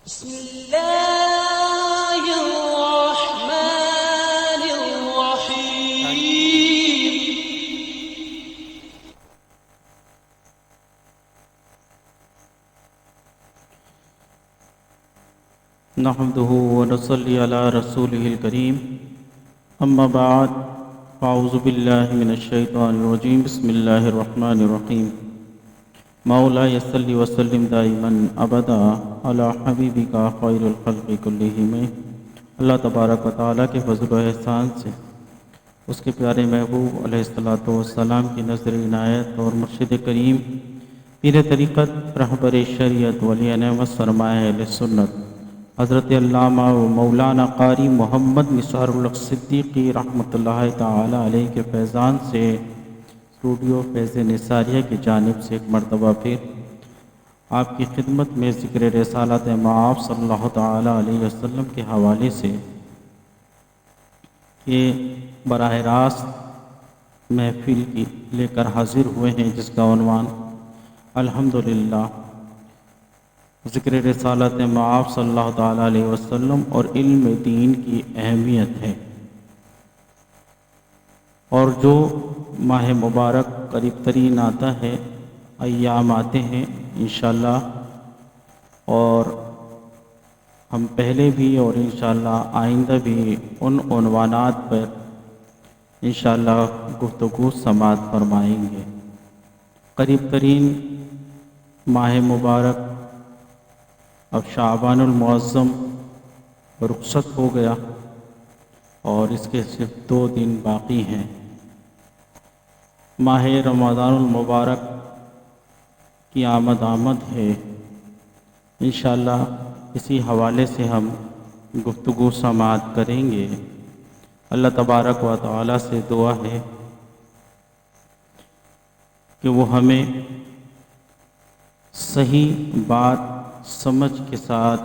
بسم الله الرحمن الرحيم. نحمده ونصلي على رسوله الكريم اما بعد فاعوذ بالله من الشيطان الرجيم بسم الله الرحمن الرحيم مولاي صل وسلم دائما ابدا على حبيبك خير الخلق كلهم. اللہ تبارک و تعالیٰ کے فضل و احسان سے اس کے پیارے محبوب علیہ الصلوۃ والسلام کی نظر عنایت اور مرشد کریم پیر طریقت رہبر شریعت ولی نعمت سرمایہ اہل سنت حضرت علامہ و مولانا قاری محمد نثار الحق صدیقی رحمۃ اللہ تعالی علیہ کے فیضان سے اسٹوڈیو فیض نثاریہ کی جانب سے ایک مرتبہ پھر آپ کی خدمت میں ذکر رسالت مآب صلی اللہ تعالی علیہ وسلم کے حوالے سے یہ براہ راست محفل کی لے کر حاضر ہوئے ہیں، جس کا عنوان الحمدللہ ذکر رسالت مآب صلی اللہ تعالی علیہ وسلم اور علم دین کی اہمیت ہے. اور جو ماہ مبارک قریب ترین آتا ہے، ایام آتے ہیں انشاءاللہ، اور ہم پہلے بھی اور انشاءاللہ آئندہ بھی ان عنوانات پر انشاءاللہ گفتگو سماعت فرمائیں گے. قریب ترین ماہ مبارک اب شعبان المعظم رخصت ہو گیا اور اس کے صرف 2 دن باقی ہیں. ماہ رمضان المبارک کی آمد ہے. انشاءاللہ اسی حوالے سے ہم گفتگو سماعت کریں گے. اللہ تبارک و تعالی سے دعا ہے کہ وہ ہمیں صحیح بات سمجھ کے ساتھ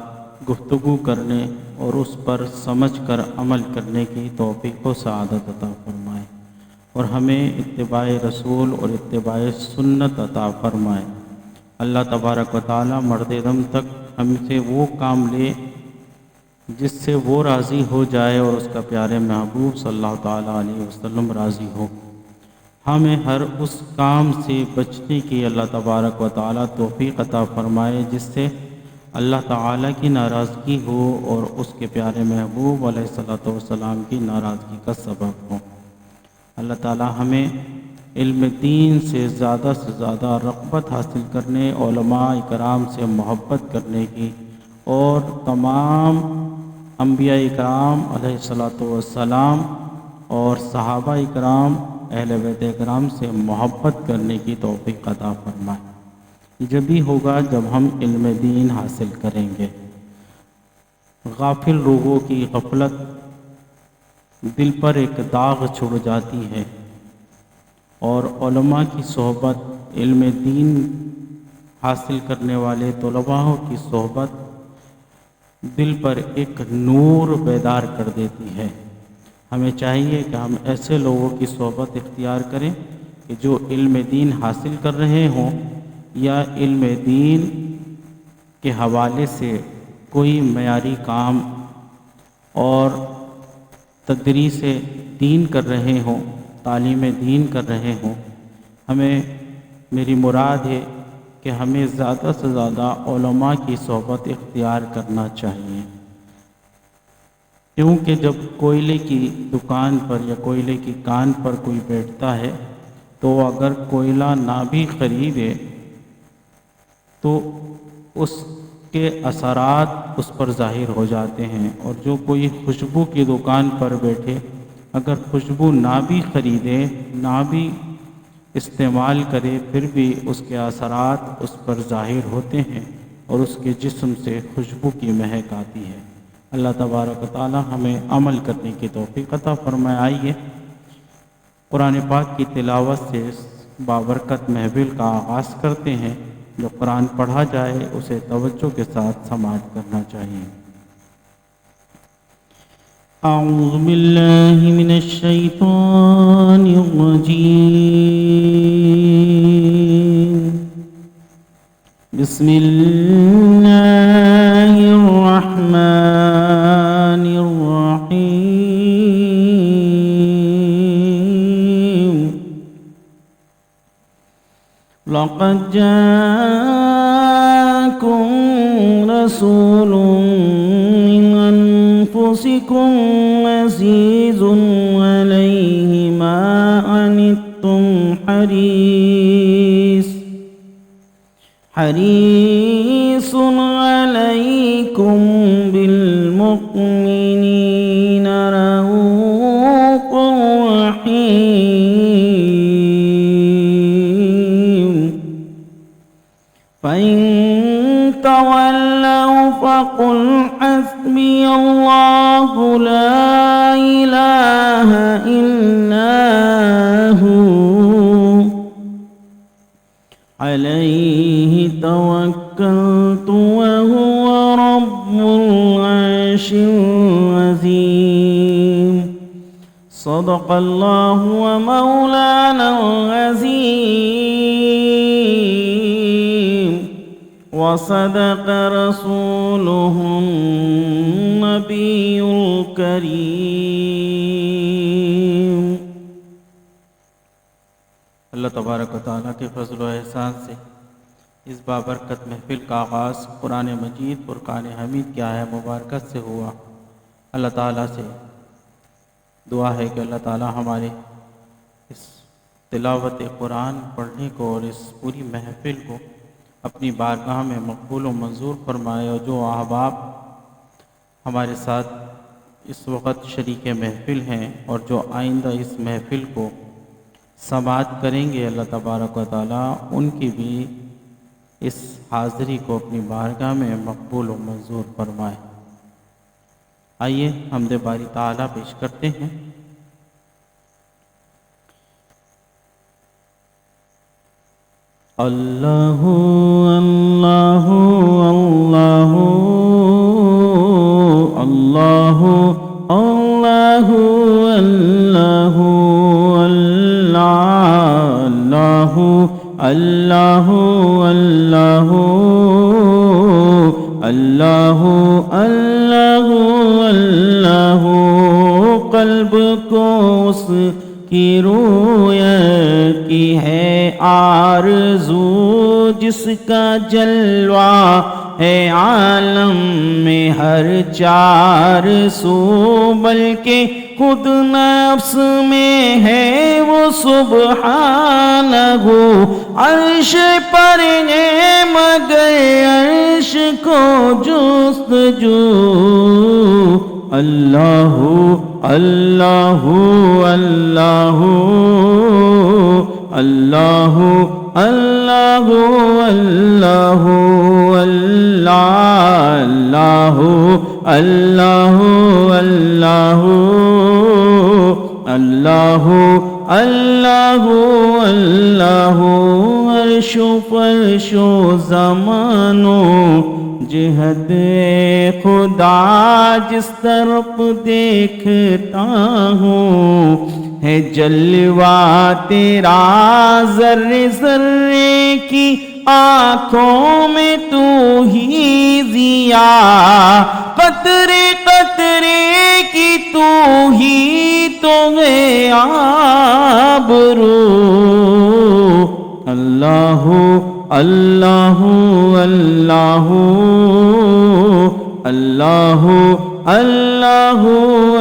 گفتگو کرنے اور اس پر سمجھ کر عمل کرنے کی توفیق و سعادت عطا فرمائے، اور ہمیں اتباع رسول اور اتباع سنت عطا فرمائے. اللہ تبارک و تعالی مرد دم تک ہم سے وہ کام لے جس سے وہ راضی ہو جائے اور اس کا پیارے محبوب صلی اللہ تعالی علیہ وسلم راضی ہو. ہمیں ہر اس کام سے بچنے کی اللہ تبارک و تعالی توفیق عطا فرمائے جس سے اللہ تعالیٰ کی ناراضگی ہو اور اس کے پیارے محبوب علیہ الصلوۃ والسلام کی ناراضگی کا سبب ہو. اللہ تعالیٰ ہمیں علم دین سے زیادہ رغبت حاصل کرنے، علماء اکرام سے محبت کرنے کی، اور تمام انبیاء اکرام علیہ الصلوۃ والسلام اور صحابہ اکرام اہل بیت اکرام سے محبت کرنے کی توفیق عطا فرمائے. جبھی ہوگا جب ہم علم دین حاصل کریں گے. غافل لوگوں کی غفلت دل پر ایک داغ چھوڑ جاتی ہے، اور علماء کی صحبت، علم دین حاصل کرنے والے طلباء کی صحبت دل پر ایک نور بیدار کر دیتی ہے. ہمیں چاہیے کہ ہم ایسے لوگوں کی صحبت اختیار کریں کہ جو علم دین حاصل کر رہے ہوں یا علم دین کے حوالے سے کوئی معیاری کام اور تدریس دین کر رہے ہوں، تعلیم دین کر رہے ہوں. میری مراد ہے کہ ہمیں زیادہ سے زیادہ علماء کی صحبت اختیار کرنا چاہیے، کیونکہ جب کوئلے کی دکان پر یا کوئلے کی کان پر کوئی بیٹھتا ہے تو اگر کوئلہ نہ بھی خریدے تو اس کے اثرات اس پر ظاہر ہو جاتے ہیں، اور جو کوئی خوشبو کی دکان پر بیٹھے اگر خوشبو نہ بھی خریدے، نہ بھی استعمال کرے، پھر بھی اس کے اثرات اس پر ظاہر ہوتے ہیں اور اس کے جسم سے خوشبو کی مہک آتی ہے. اللہ تبارک و تعالی ہمیں عمل کرنے کی توفیق عطا فرمائے. آئیے قرآن پاک کی تلاوت سے بابرکت محفل کا آغاز کرتے ہیں. جو قرآن پڑھا جائے اسے توجہ کے ساتھ سماعت کرنا چاہیے. اعوذ باللہ من الشیطان الرجیم، بسم اللہ الرحمن لقد جاءكم رسول من أنفسكم عزيز عليه ما عنتم حريص عليكم بالمؤمنين رؤوف رحيم فإن تولوا فقل حسبي الله لا إله إلا هو عليه توكلت وهو رب العرش العظيم صدق الله ومولانا العظيم وصدق رسوله النبي الكريم. اللہ تبارک و تعالیٰ کے فضل و احسان سے اس بابرکت محفل کا آغاز قرآن مجید فرقان حمید کی آیہ مبارکت سے ہوا. اللہ تعالیٰ سے دعا ہے کہ اللہ تعالیٰ ہمارے اس تلاوت قرآن پڑھنے کو اور اس پوری محفل کو اپنی بارگاہ میں مقبول و منظور فرمائے، اور جو احباب ہمارے ساتھ اس وقت شریک محفل ہیں اور جو آئندہ اس محفل کو سماعت کریں گے، اللہ تبارک و تعالیٰ ان کی بھی اس حاضری کو اپنی بارگاہ میں مقبول و منظور فرمائے. آئیے حمد باری تعالیٰ پیش کرتے ہیں. اللہ اللہ اللہ اللہ اللہ اللہ اللہ اللہ اللہ اللہ اللہ قلب کو اس کی رویت کی ہے آرزو، جس کا جلوہ ہے عالم میں ہر چار سو، بلکہ خود نفس میں ہے وہ سبحانہ. عرش پر ہے مگر عرش کو جستجو. اللہ اللہ اللہ اللہ اللہ اللہ اللہ اللہ اللہ اللہ اللہ اللہ عرش و فرش و زمان و جہت خدا جس طرف دیکھتا ہوں ہے جلوہ تیرا ذرے ذرے کی آنکھوں میں تو ہی ضیا، قطرے قطرے کی تو ہی تو ہے آبرو. اللہ اللہ اللہ اللہ اللہ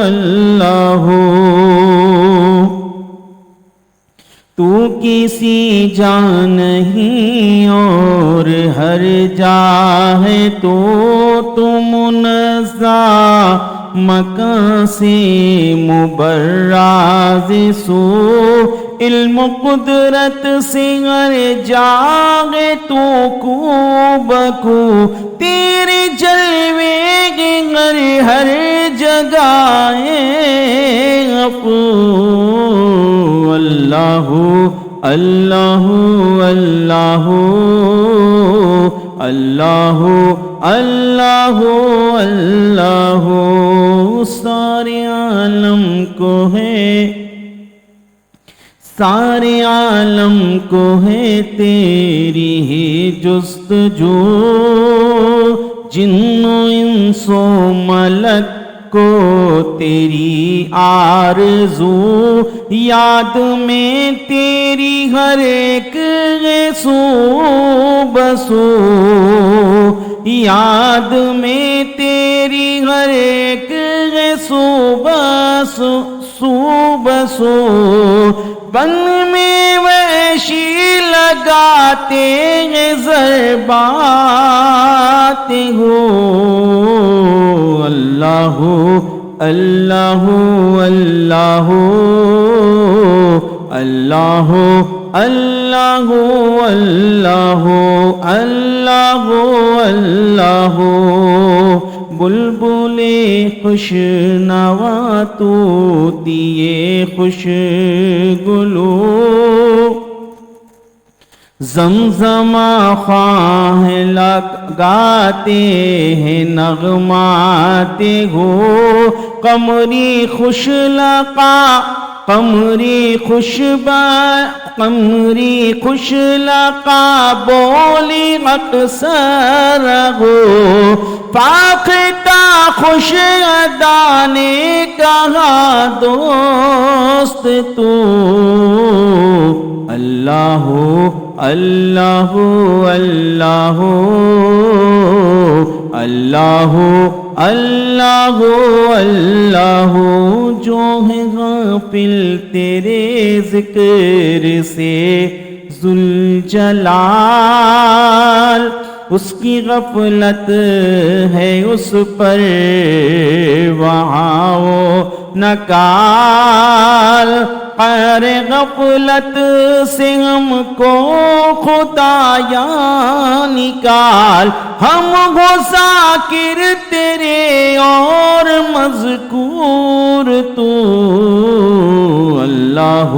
اللہ تو کسی جا نہیں اور ہر جا ہے تو منزہ مکان سے مبراز سو، علم قدرت سے ہر جاگے تو کو بکو، تیرے جلوے کے ہر جگہ اللہ اللہ اللہ اللہ اللہ اللہ. سارے عالم کو ہے، سارے عالم کو ہے تیری ہی جستجو، جن و انس و ملک کو تیری آرزو، یاد میں تیری ہر ایک سو بسو، یاد میں تیری ہر ایک سو بسو، بن میں وحشی لگاتے ہیں ضربات ہو، اللہ اللہ اللہ اللہ اللہ اللہ اللہ اللہ، بلبل خوش نوا طوطیے خوش گلو، زمزمہ خواہ لگاتے ہیں نغمات ہو، قمری خوش لقا قمری خوش لقا بولی اکثر ہو، فاختہ خوش ادا نے کہا دوست تو، اللہ اللہ اللہ اللہ اللہ اللہ، جو ہے غافل تیرے ذکر سے ذوالجلال، اس کی غفلت ہے اس پر وہاں وہ نکال، پر غفلت سے ہم کو خدایا نکال، ہم ہو ذاکر تیرے اور مذکور تو، اللہ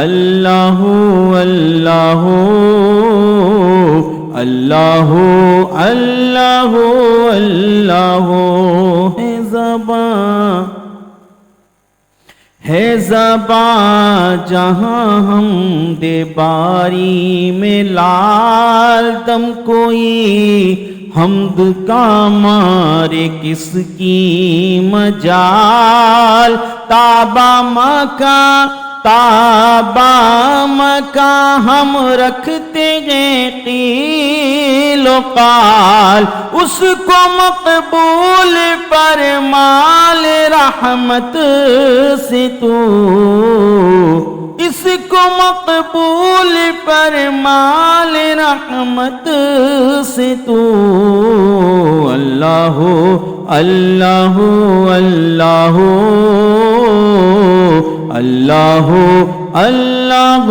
اللہ اللہ اللہ اللہ اللہ، ہے زباں جہاں حمد باری میں لال دم، کوئی حمد کا مارے کس کی مجال، تابا مکہ ہم رکھتے ہیں قیل و قال، اس کو مقبول پر مال رحمت سے تو، اس کو مقبول پر مال رحمت سے تو، اللہ اللہ اللہ اللہ اللہ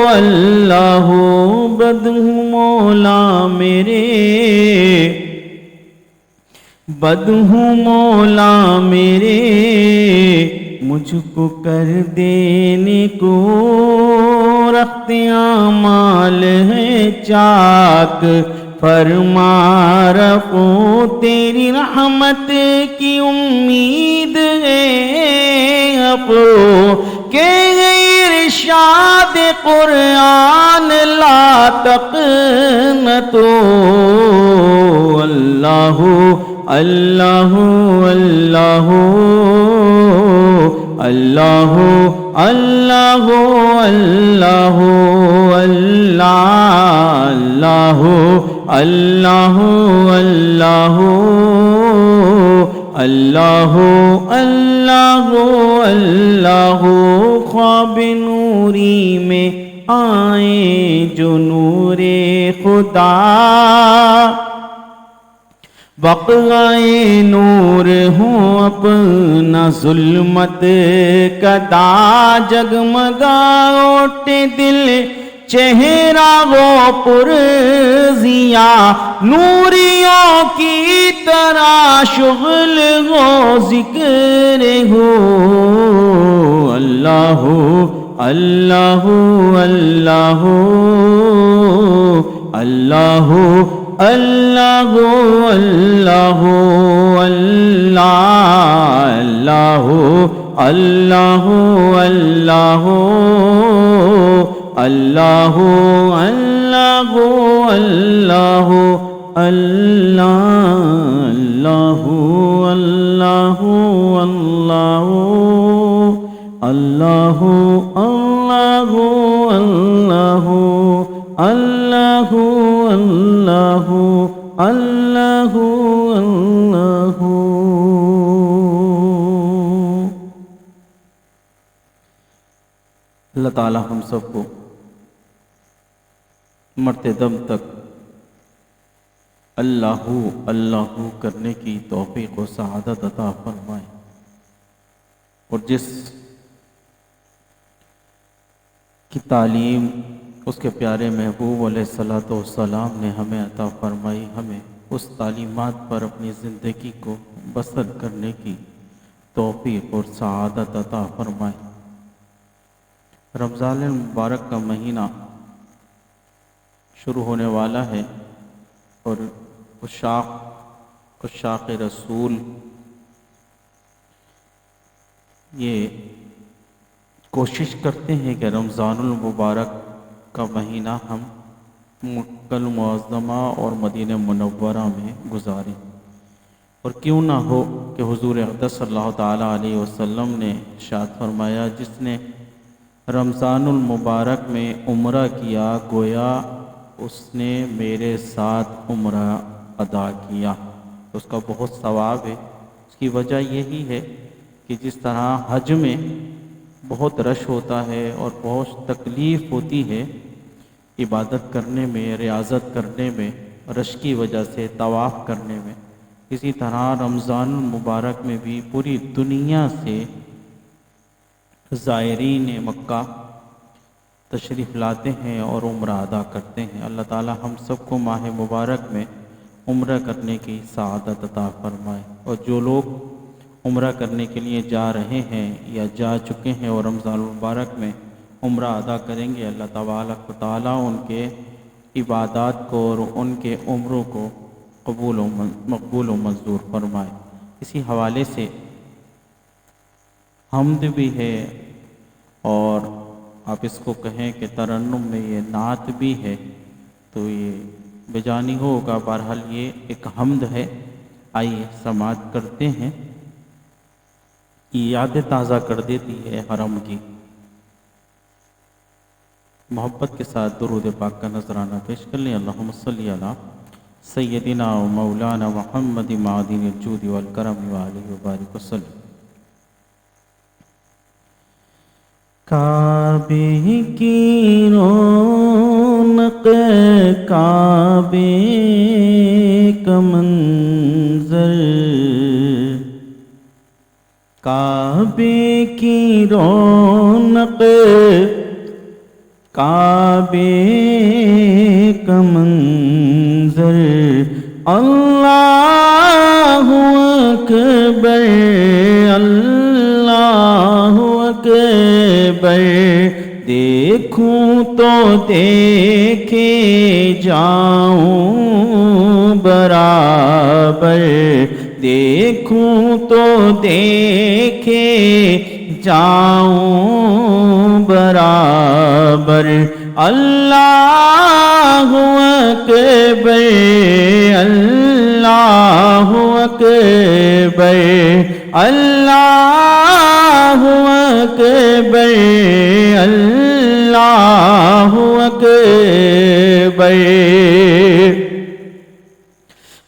اللہ، بدہوں مولا میرے، بدہوں مولا میرے، مجھ کو کر دینے کو رخت اعمال ہے چاک، فرما رکھو تیری رحمت کی امید ہے اپو، کہ ارشاد قرآن لا تقنطو، اللہ اللہ اللہ اللہ اللہ اللہ اللہ اللہ اللہ اللہ اللہ اللہ، خواب نوری میں آئے جو نور خدا، بقائے نور ہوں اپنا ظلمت کدا، جگمگا اٹھے دل چہرہ وہ پر ضیا، نوریوں کی طرح شغل ہو ذکر ہو، اللہ اللہ اللہ اللہ اللہ اللہ اللہ اللہ اللہ اللہ اللہ اللہ اللہ اللہ اللہ اللہ اللہ اللہ تعالی ہم سب کو مرتے دم تک اللہ اللہ کرنے کی توفیق و سعادت عطا فرمائے، اور جس کی تعلیم اس کے پیارے محبوب علیہ الصلوۃ والسلام نے ہمیں عطا فرمائی، ہمیں اس تعلیمات پر اپنی زندگی کو بسر کرنے کی توفیق اور سعادت عطا فرمائے۔ رمضان المبارک کا مہینہ شروع ہونے والا ہے، اور عشاق رسول یہ کوشش کرتے ہیں کہ رمضان المبارک کا مہینہ ہم مکہ المعظمہ اور مدینہ منورہ میں گزاریں، اور کیوں نہ ہو کہ حضور اقدس صلی اللہ تعالیٰ علیہ وسلم نے ارشاد فرمایا، جس نے رمضان المبارک میں عمرہ کیا گویا اس نے میرے ساتھ عمرہ ادا کیا، تو اس کا بہت ثواب ہے۔ اس کی وجہ یہی ہے کہ جس طرح حج میں بہت رش ہوتا ہے اور بہت تکلیف ہوتی ہے عبادت کرنے میں، ریاضت کرنے میں، رش کی وجہ سے طواف کرنے میں، اسی طرح رمضان المبارک میں بھی پوری دنیا سے زائرین مکہ تشریف لاتے ہیں اور عمرہ ادا کرتے ہیں۔ اللہ تعالی ہم سب کو ماہ مبارک میں عمرہ کرنے کی سعادت عطا فرمائے، اور جو لوگ عمرہ کرنے کے لیے جا رہے ہیں یا جا چکے ہیں اور رمضان المبارک میں عمرہ ادا کریں گے، اللہ تبارک و تعالی ان کے عبادات کو اور ان کے عمروں کو مقبول و منظور فرمائے۔ اسی حوالے سے حمد بھی ہے، اور آپ اس کو کہیں کہ ترنم میں یہ نعت بھی ہے، تو یہ بجانی ہوگا، بہرحال یہ ایک حمد ہے۔ آئیے سماعت کرتے ہیں، یادیں تازہ کر دیتی ہے حرم کی۔ محبت کے ساتھ درود پاک کا نذرانہ پیش کر لیں۔ اللہم صلی علی سیدنا و مولانا محمد معدن الجود والکرم وآلہ وبارک وسلم۔ کعبے کی رونق، کعبے کا منظر، کعبے کی رونق، کعبے کا منظر، اللہ اکبر اللہ اکبر، دیکھوں تو دیکھے جاؤں برابر، دیکھوں تو دیکھے جاؤں برابر، اللہ اکبر اللہ اکبر اللہ اکبر اللہ اکبر۔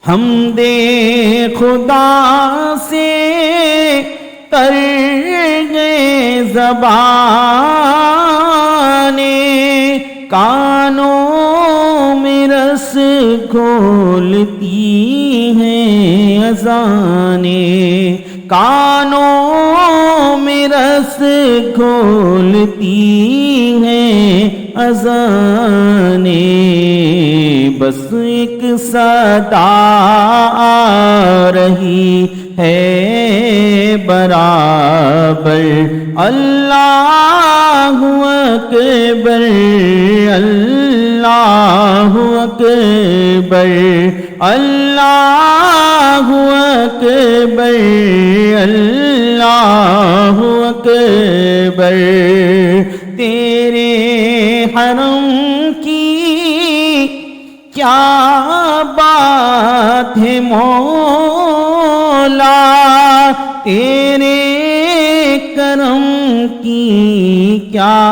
حمد خدا سے تر گئے زبانیں، کانوں میں رس کھولتی ہیں اذانیں، کانوں میں رس کھولتی ہیں اذانیں، بس ایک صدا آ رہی ہے برابر، اللہ اکبر اللہ اکبر اللہ اکبر اللہ اکبر۔ تیرے حرم کی کیا بات ہے مولا، تیرے کرم کی کیا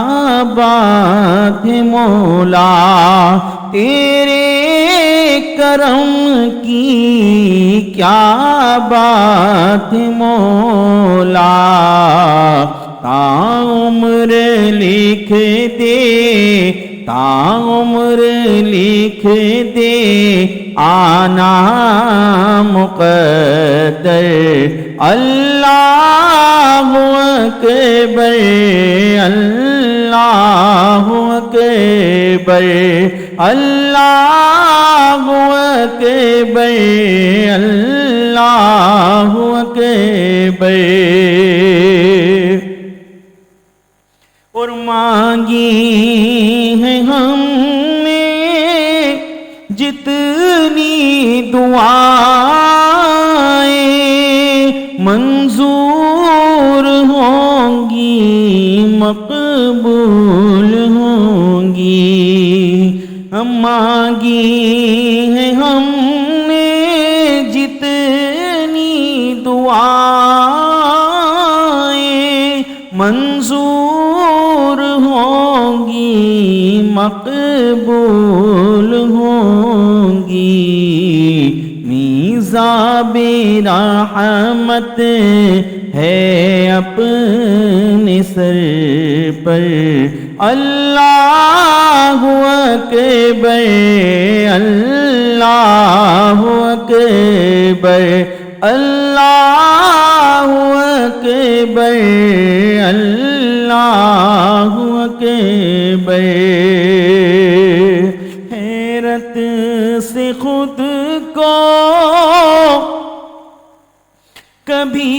بات ہے مولا، تیرے کرم کی کیا بات مولا، تا عمر لکھ دے، تا عمر لکھ دے آنا مقدر، اللہ اکبر، اللہ اکبر، اللہ اکبر، اللہ اکبر۔ اور مانگی ہیں ہم نے جتنی دعائیں، منظور ہوں گی، مقبول ہوں گی۔ مانگی ہیں ہم نے جتنی دعائیں، منظور ہوں گی، مقبول ہوں گی۔ میزاب رحمت ہے اپنے سر پر، اللہ اکبر، اللہ اکبر، اللہ اکبر، اللہ اکبر۔ حیرت سے خود کو کبھی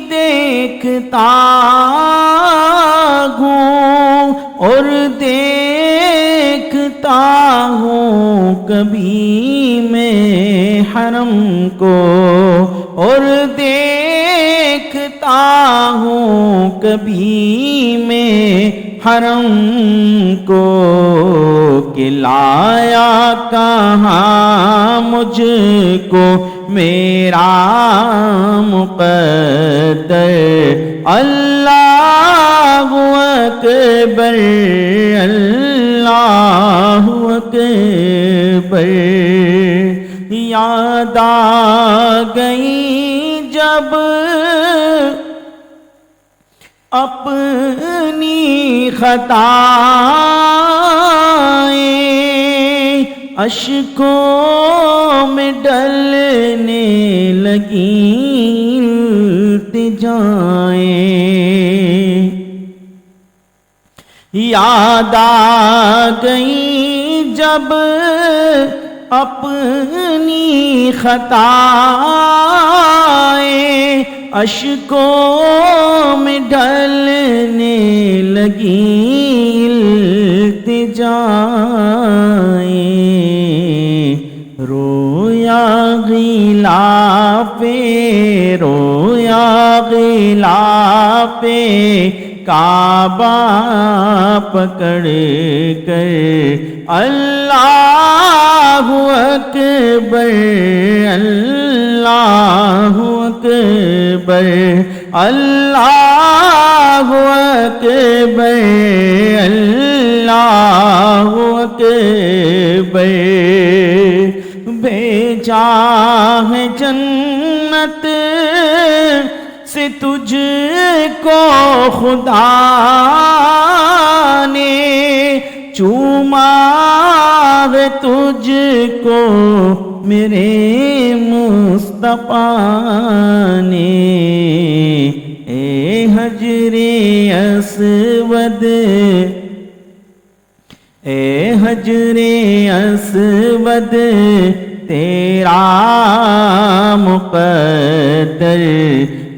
دیکھتا ہوں، اور دیکھتا ہوں کبھی میں حرم کو، اور دیکھتا ہوں کبھی میں حرم کو، کہ لایا کہاں مجھ کو میرا مقدر، اللہ اکبر، اللہ اکبر۔ یاد آ گئی جب اپنی خطائیں، اشکوں میں ڈلنے لگیں التجائیں۔ یاد آ گئی جب اپنی خطائیں، اشکوں میں ڈلنے لگیں التجائیں۔ رویا غلاف، رویا غلاف کعبہ پکڑ کر، اللہ اکبر، اللہ اکبر، اللہ اکبر، اللہ اکبر۔ بھیجا ہے جنت سے تجھ کو خدا نے، چوما ہے تجھ کو میرے مصطفیٰ نے۔ اے حجر اسود، اے حجر اسود تیرا مقدر،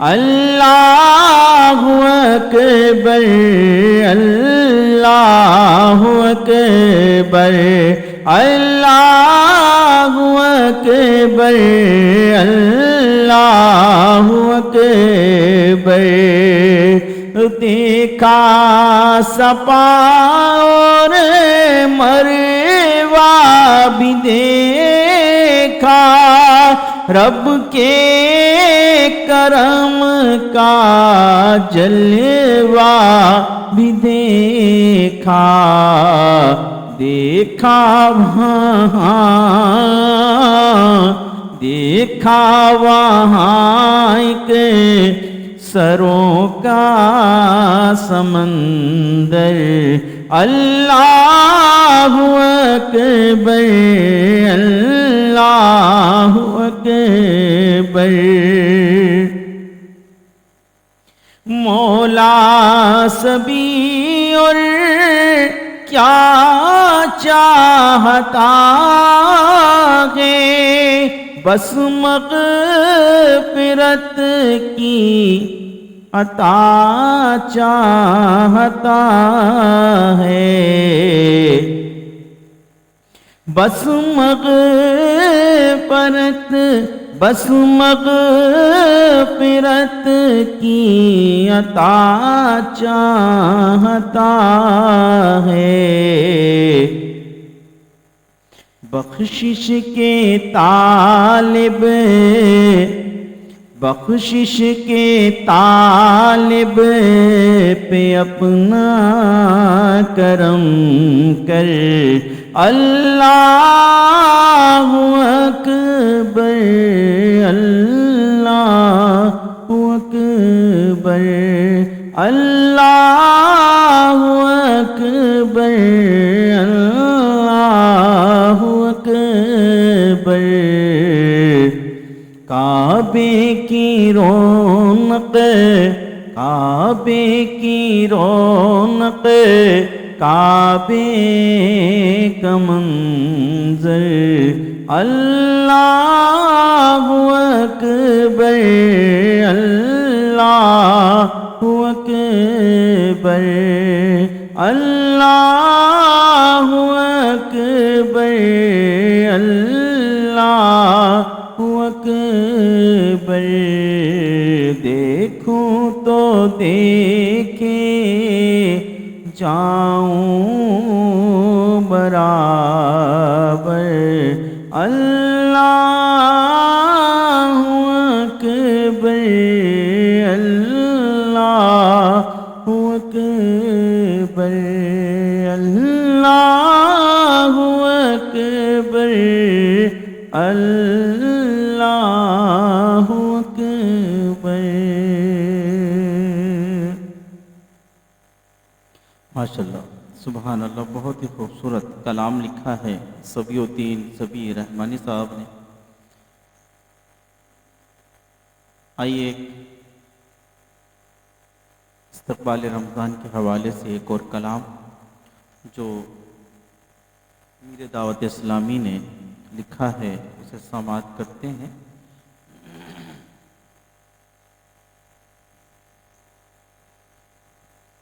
اللہ اکبر، اللہ اکبر، اللہ اکبر، اللہ اکبر۔ دیکھا صفا اور مروہ بھی دیکھا، رب کے کرم کا جلوہ بھی دیکھا۔ دیکھا وہاں ایک سروں کا سمندر اللہ اکبر اللہ اکبر مولا سبھی اور کیا چاہتا ہے بس مغفرت کی عطا چاہتا ہے بس مغفرت کی عطا چاہتا ہے بخشش کے طالب پہ اپنا کرم کر اللہ اکبر اللہ اکبر اللہ اکبر اللہ اکبر کعبے کی رونق کعبے کا منظر اللہ اکبر اللہ اکبر اللہ اکبر اللہ اکبر دیکھوں تو دیکھے جاؤں برابر اللہ اکبر اللہ اکبر اللہ اکبر اللہ اکبر ماشاءاللہ سبحان اللہ بہت ہی خوبصورت کلام لکھا ہے صبی الدین صبی رحمانی صاحب نے آئیے استقبال رمضان کے حوالے سے ایک اور کلام جو میر دعوت اسلامی نے لکھا ہے اسے سماعت کرتے ہیں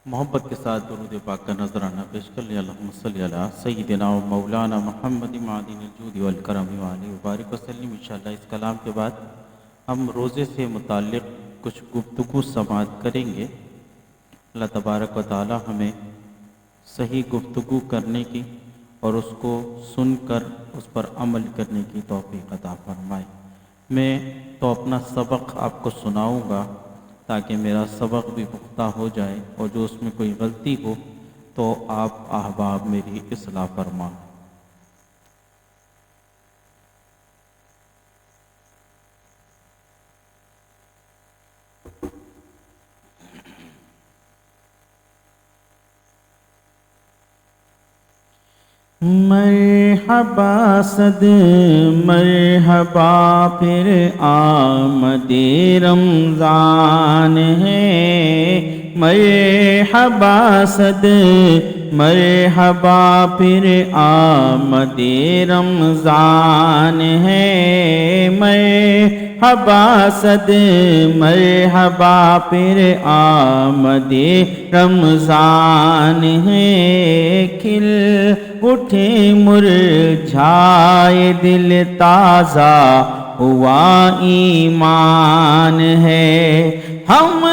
محبت کے ساتھ درود پاک کا نذرانہ پیش کر لیا اللہم صلی علی سیدنا و مولانا محمد معدن الجود والکرم وعلیہ وبارک وسلم انشاءاللہ اس کلام کے بعد ہم روزے سے متعلق کچھ گفتگو سماعت کریں گے اللہ تبارک و تعالی ہمیں صحیح گفتگو کرنے کی اور اس کو سن کر اس پر عمل کرنے کی توفیق عطا فرمائے میں تو اپنا سبق آپ کو سناؤں گا تاکہ میرا سبق بھی پختہ ہو جائے اور جو اس میں کوئی غلطی ہو تو آپ احباب میری اصلاح فرمائیں مرحبا صد مرحبا پھر آمد رمضان ہے مرحبا صد مرحبا پھر آمد رمضان ہے مرحبا صد مرحبا پھر آمد رمضان ہے کھل اٹھے مرجھائے دل تازہ ہوا ایمان ہے ہم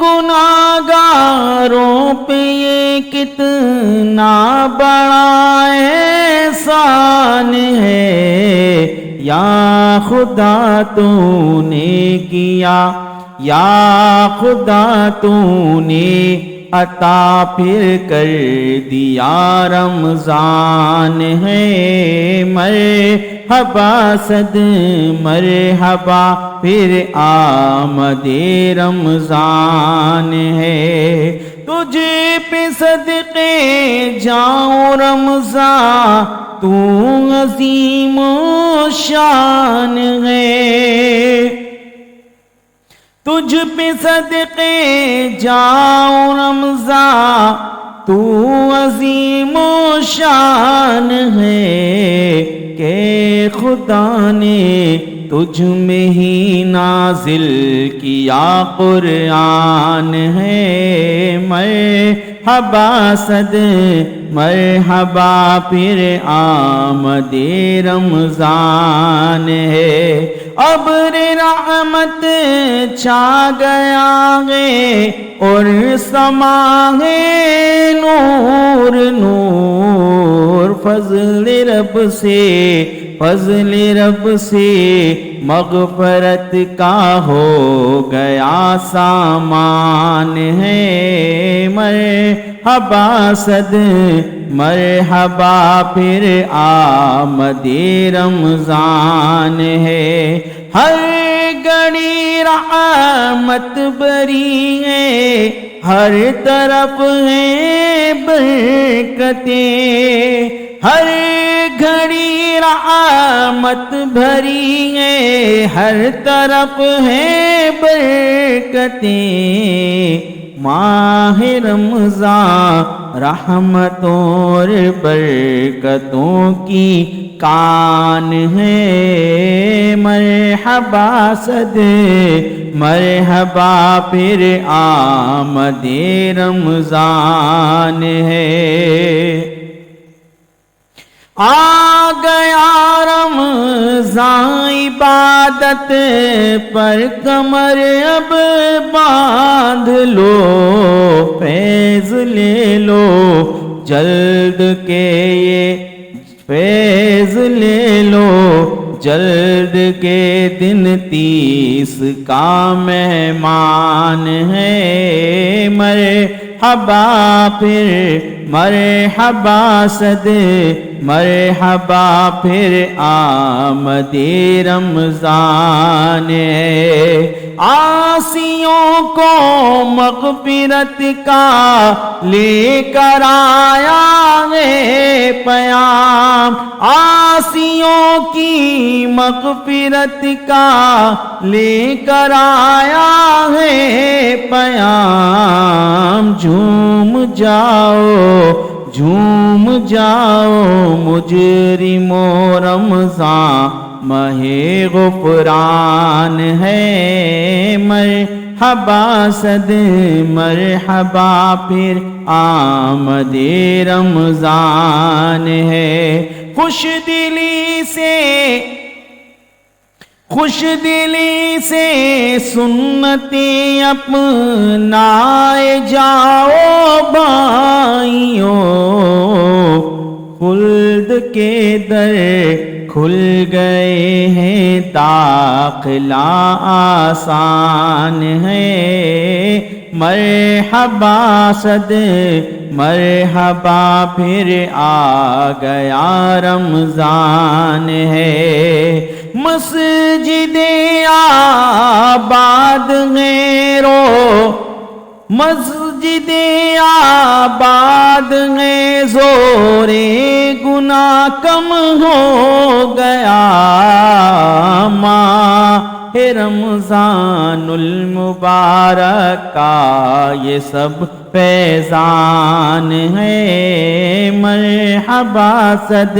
گناہگاروں پہ یہ کتنا بڑا احسان ہے یا خدا تو نے کیا یا خدا تو نے عطا پھر کر دیا رمضان ہے مرحبا صد مرحبا پھر آمد رمضان ہے تجھ پہ صدقے جاؤں رمضان تو عظیم شان ہے تجھ پہ صدقے جاؤں رمضان تو عظیم شان ہے کہ خدا نے تجھ میں ہی نازل کیا قرآن ہے مرحبا صد مرحبا پھر آمد رمضان ہے ابر رحمت چھا گیا ہے اور سما ہے نور نور فضل رب سے مغفرت کا ہو گیا سامان ہے مرحبا صد مرحبا پھر آمد رمضان ہے ہر گھڑی رحمت بری ہے ہر طرف ہے برکتیں ہر گھڑی رحمت بھری ہے ہر طرف ہے برکتیں ماہ رمضان رحمتوں اور برکتوں کی کان ہے مرحبا صد مرحبا پھر آمد رمضان ہے آ گیا رمضان عبادت پر کمر اب باندھ لو فیض لے لو جلد کے یہ فیض لے لو جلد کے دن 30 کا مہمان ہے مرحبا پھر مرحبا صد مرحبا پھر آمد رمضان ہے عاصیوں کو مغفرت کا لے کر آیا ہے پیام عاصیوں کی مغفرت کا لے کر آیا ہے پیام جھوم جاؤ مجرموں رمضان ماہ غفران ہے مرحبا صد مرحبا پھر آمد رمضان ہے خوش دلی سے سنتیں اپنائے جاؤ بھائیوں خلد کے در کھل گئے ہیں داخلہ آسان ہے مرحبا صد مرحبا پھر آ گیا رمضان ہے مسجد آباد ہے رو مسجد آباد ہے زور گناہ کم ہو گیا ماہ رمضان المبارک کا یہ سب فیضان ہے مرحبا صد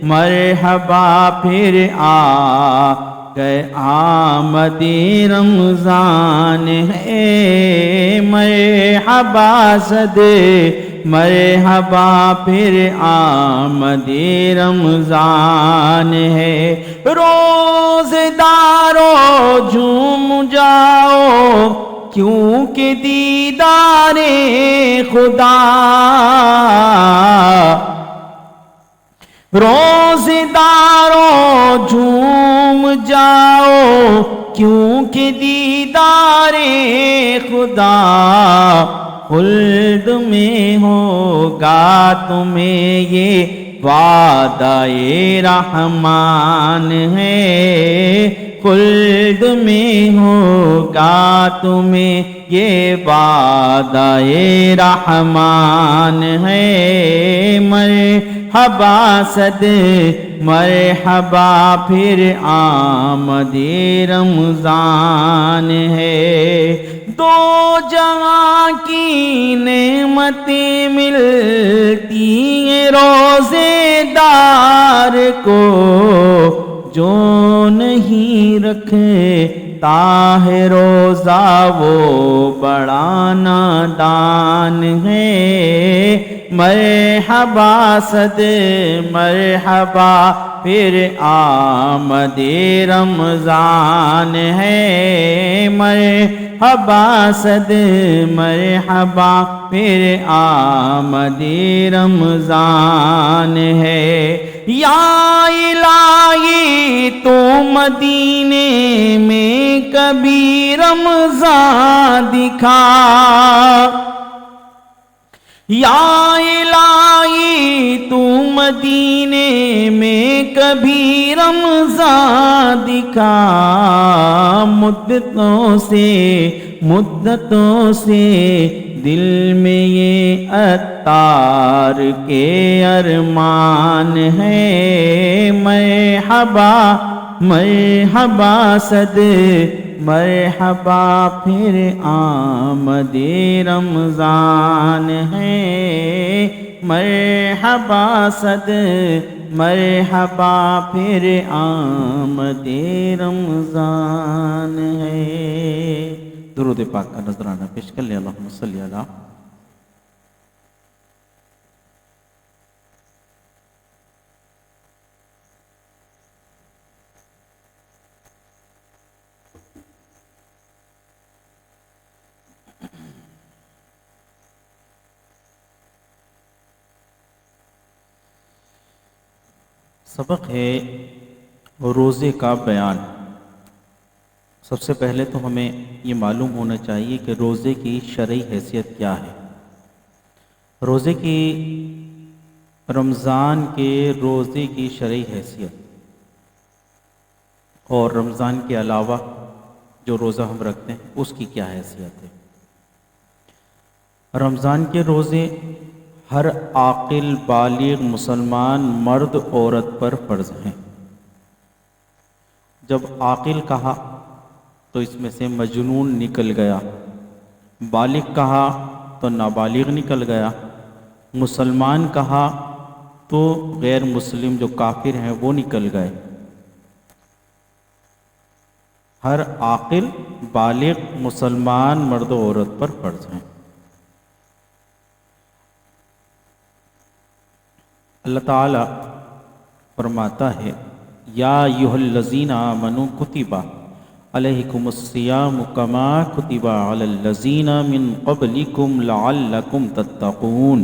مرحبا پھر آمد رمضان ہے مرحبا صد مرحبا پھر آمد رمضان ہے روزدارو جھوم جاؤ کیونکہ دیدار خدا روزداروں جھوم جاؤ کیونکہ دیدار خدا خلد میں ہوگا تمہیں یہ وعدہ رحمان ہے، خلد میں ہوگا تمہیں یہ وعدہ رحمان ہے، مرحبا صد مرحبا پھر آمد رمضان ہے، دو جہاں کی نعمتیں ملتی ہیں روزے دار کو، جو نہیں رکھتا ہے روزہ وہ بڑا نادان ہے، مرحبا صد مرحبا پھر آمد رمضان ہے، مرحبا صد مرحبا پھر آمد رمضان ہے، یا الہی تو مدینے میں کبھی رمضان دکھا، یا الہی تو مدینے میں کبھی رمضان دکھا، مدتوں سے دل میں یہ عطار کے ارمان ہے، مرحبا مرحبا صد مرحبا پھر آمد رمضان ہے، مرحبا صد مرحبا پھر آمد رمضان ہے۔ درود پاک کا نذرانہ پیش کر لیں، اللہم صلی علی سبق ہے روزے کا بیان۔ سب سے پہلے تو ہمیں یہ معلوم ہونا چاہیے کہ روزے کی شرعی حیثیت کیا ہے۔ روزے کی رمضان کے روزے کی شرعی حیثیت اور رمضان کے علاوہ جو روزہ ہم رکھتے ہیں اس کی کیا حیثیت ہے۔ رمضان کے روزے ہر عاقل بالغ مسلمان مرد عورت پر فرض ہیں۔ جب عاقل کہا تو اس میں سے مجنون نکل گیا، بالغ کہا تو نابالغ نکل گیا، مسلمان کہا تو غیر مسلم جو کافر ہیں وہ نکل گئے۔ ہر عاقل بالغ مسلمان مرد و عورت پر فرض ہیں۔ اللہ تعالیٰ فرماتا ہے یا ایھا الذین آمنوا کتب علیکم الصیام کما کتب علی الذین من قبلکم لعلکم تتقون،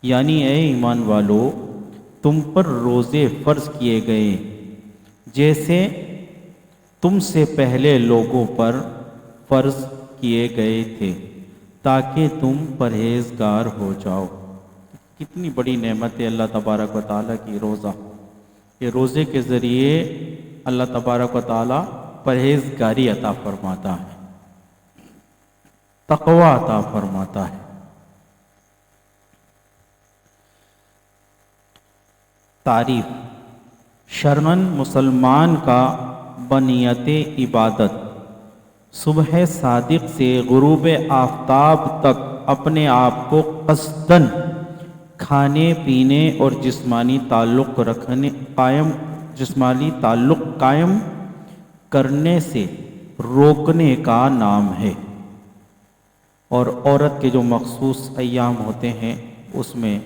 یعنی اے ایمان والو تم پر روزے فرض کیے گئے جیسے تم سے پہلے لوگوں پر فرض کیے گئے تھے تاکہ تم پرہیزگار ہو جاؤ۔ کتنی بڑی نعمت ہے اللہ تبارک و تعالیٰ کی روزہ، کہ روزے کے ذریعے اللہ تبارک و تعالیٰ پرہیزگاری عطا فرماتا ہے، تقوی عطا فرماتا ہے۔ تعریف: شرعاً مسلمان کا بنیت عبادت صبح صادق سے غروب آفتاب تک اپنے آپ کو قصداً کھانے پینے اور جسمانی تعلق قائم کرنے سے روکنے کا نام ہے، اور عورت کے جو مخصوص ایام ہوتے ہیں اس میں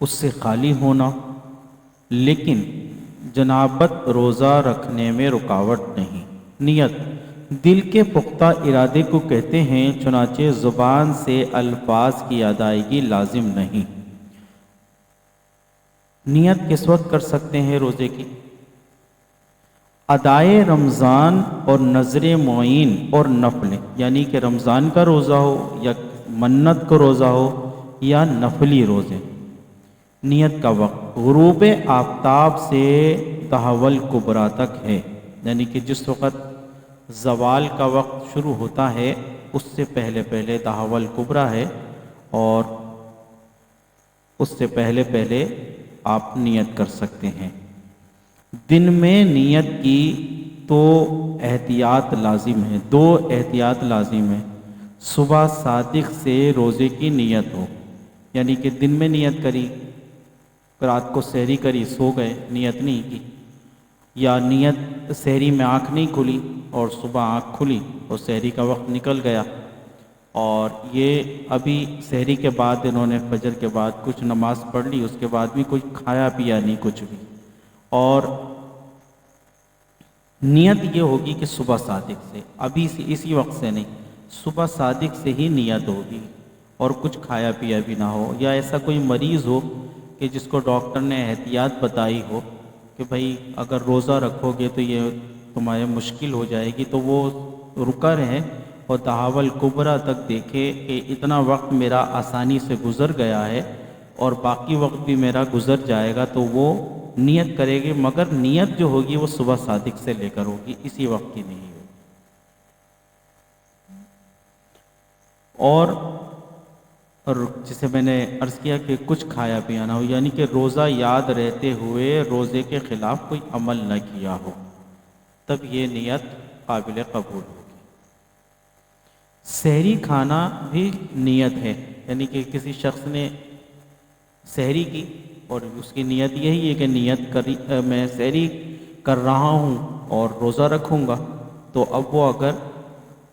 اس سے خالی ہونا، لیکن جنابت روزہ رکھنے میں رکاوٹ نہیں۔ نیت دل کے پختہ ارادے کو کہتے ہیں، چنانچہ زبان سے الفاظ کی ادائیگی لازم نہیں۔ نیت کس وقت کر سکتے ہیں روزے کی؟ ادائے رمضان اور نظر معین اور نفل، یعنی کہ رمضان کا روزہ ہو یا منت کا روزہ ہو یا نفلی روزے۔ نیت کا وقت غروب آفتاب سے تحول کبریٰ تک ہے، یعنی کہ جس وقت زوال کا وقت شروع ہوتا ہے اس سے پہلے پہلے تحول کبریٰ ہے، اور اس سے پہلے پہلے آپ نیت کر سکتے ہیں۔ دن میں نیت کی تو احتیاط لازم ہے، 2 احتیاط لازم ہے۔ صبح صادق سے روزے کی نیت ہو، یعنی کہ دن میں نیت کری، رات کو سحری کری، سو گئے، نیت نہیں کی، یا نیت سحری میں آنکھ نہیں کھلی اور صبح آنکھ کھلی اور سحری کا وقت نکل گیا، اور یہ ابھی سحری کے بعد انہوں نے فجر کے بعد کچھ نماز پڑھ لی، اس کے بعد بھی کچھ کھایا پیا نہیں کچھ بھی، اور نیت یہ ہوگی کہ صبح صادق سے، ابھی سے اسی وقت سے نہیں، صبح صادق سے ہی نیت ہوگی، اور کچھ کھایا پیا بھی نہ ہو، یا ایسا کوئی مریض ہو کہ جس کو ڈاکٹر نے احتیاط بتائی ہو کہ بھائی اگر روزہ رکھو گے تو یہ تمہارے مشکل ہو جائے گی، تو وہ رکا رہے اور تحول کبریٰ تک دیکھے کہ اتنا وقت میرا آسانی سے گزر گیا ہے اور باقی وقت بھی میرا گزر جائے گا، تو وہ نیت کرے گی، مگر نیت جو ہوگی وہ صبح صادق سے لے کر ہوگی، اسی وقت کی نہیں ہوگی۔ اور جسے میں نے عرض کیا کہ کچھ کھایا پیا نہ ہو، یعنی کہ روزہ یاد رہتے ہوئے روزے کے خلاف کوئی عمل نہ کیا ہو، تب یہ نیت قابل قبول ہوگی۔ سحری کھانا بھی نیت ہے، یعنی کہ کسی شخص نے سحری کی اور اس کی نیت یہی ہے کہ میں سحری کر رہا ہوں اور روزہ رکھوں گا، تو اب وہ اگر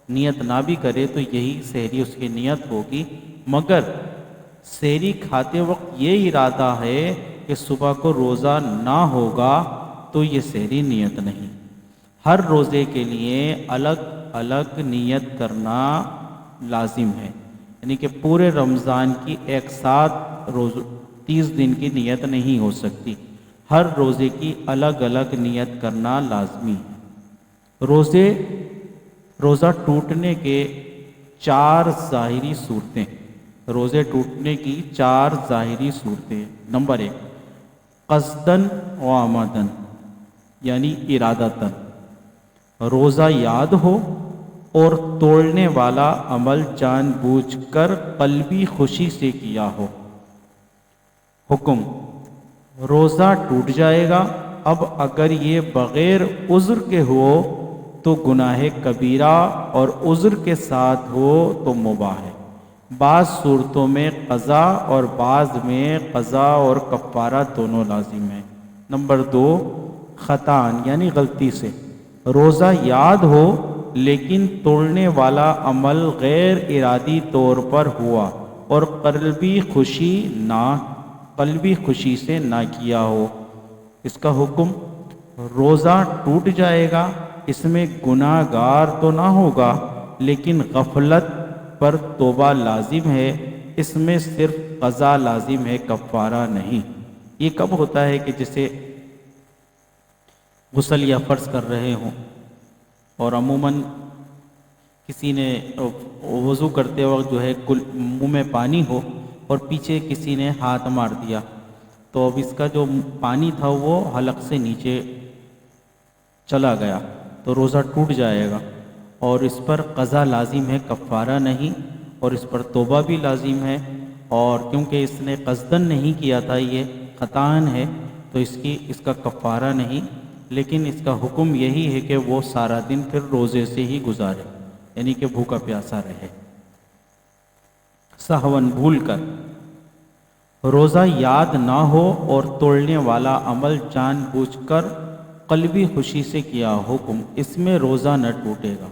نیت نہ بھی کرے تو یہی سحری اس کی نیت ہوگی، مگر سحری کھاتے وقت یہ ارادہ ہے کہ صبح کو روزہ نہ ہوگا تو یہ سحری نیت نہیں۔ ہر روزے کے لیے الگ الگ نیت کرنا لازم ہے، یعنی کہ پورے رمضان کی ایک ساتھ 30 دن کی نیت نہیں ہو سکتی، ہر روزے کی الگ الگ نیت کرنا لازمی ہے۔ روزہ ٹوٹنے کے 4 ظاہری صورتیں، روزے ٹوٹنے کی 4 ظاہری صورتیں۔ نمبر 1، قصدن و عمدن، یعنی ارادتاً، روزہ یاد ہو اور توڑنے والا عمل جان بوجھ کر قلبی خوشی سے کیا ہو۔ حکم، روزہ ٹوٹ جائے گا، اب اگر یہ بغیر عذر کے ہو تو گناہ کبیرہ، اور عذر کے ساتھ ہو تو مباح ہے۔ بعض صورتوں میں قضا اور بعض میں قضا اور کفارہ دونوں لازم ہیں۔ نمبر 2، خطاً، یعنی غلطی سے، روزہ یاد ہو لیکن توڑنے والا عمل غیر ارادی طور پر ہوا اور قلبی خوشی سے نہ کیا ہو۔ اس کا حکم، روزہ ٹوٹ جائے گا، اس میں گناہ گار تو نہ ہوگا لیکن غفلت پر توبہ لازم ہے، اس میں صرف قضا لازم ہے، کفارہ نہیں۔ یہ کب ہوتا ہے کہ جسے غسل یا فرض کر رہے ہوں اور عموماً کسی نے وضو کرتے وقت جو ہے منہ میں پانی ہو اور پیچھے کسی نے ہاتھ مار دیا، تو اب اس کا جو پانی تھا وہ حلق سے نیچے چلا گیا تو روزہ ٹوٹ جائے گا، اور اس پر قضا لازم ہے، کفارہ نہیں، اور اس پر توبہ بھی لازم ہے، اور کیونکہ اس نے قصدن نہیں کیا تھا، یہ خطاً ہے، تو اس کا کفارہ نہیں، لیکن اس کا حکم یہی ہے کہ وہ سارا دن پھر روزے سے ہی گزارے، یعنی کہ بھوکا پیاسا رہے۔ سہون، بھول کر، روزہ یاد نہ ہو اور توڑنے والا عمل جان بوجھ کر قلبی خوشی سے کیا، حکم، اس میں روزہ نہ ٹوٹے گا۔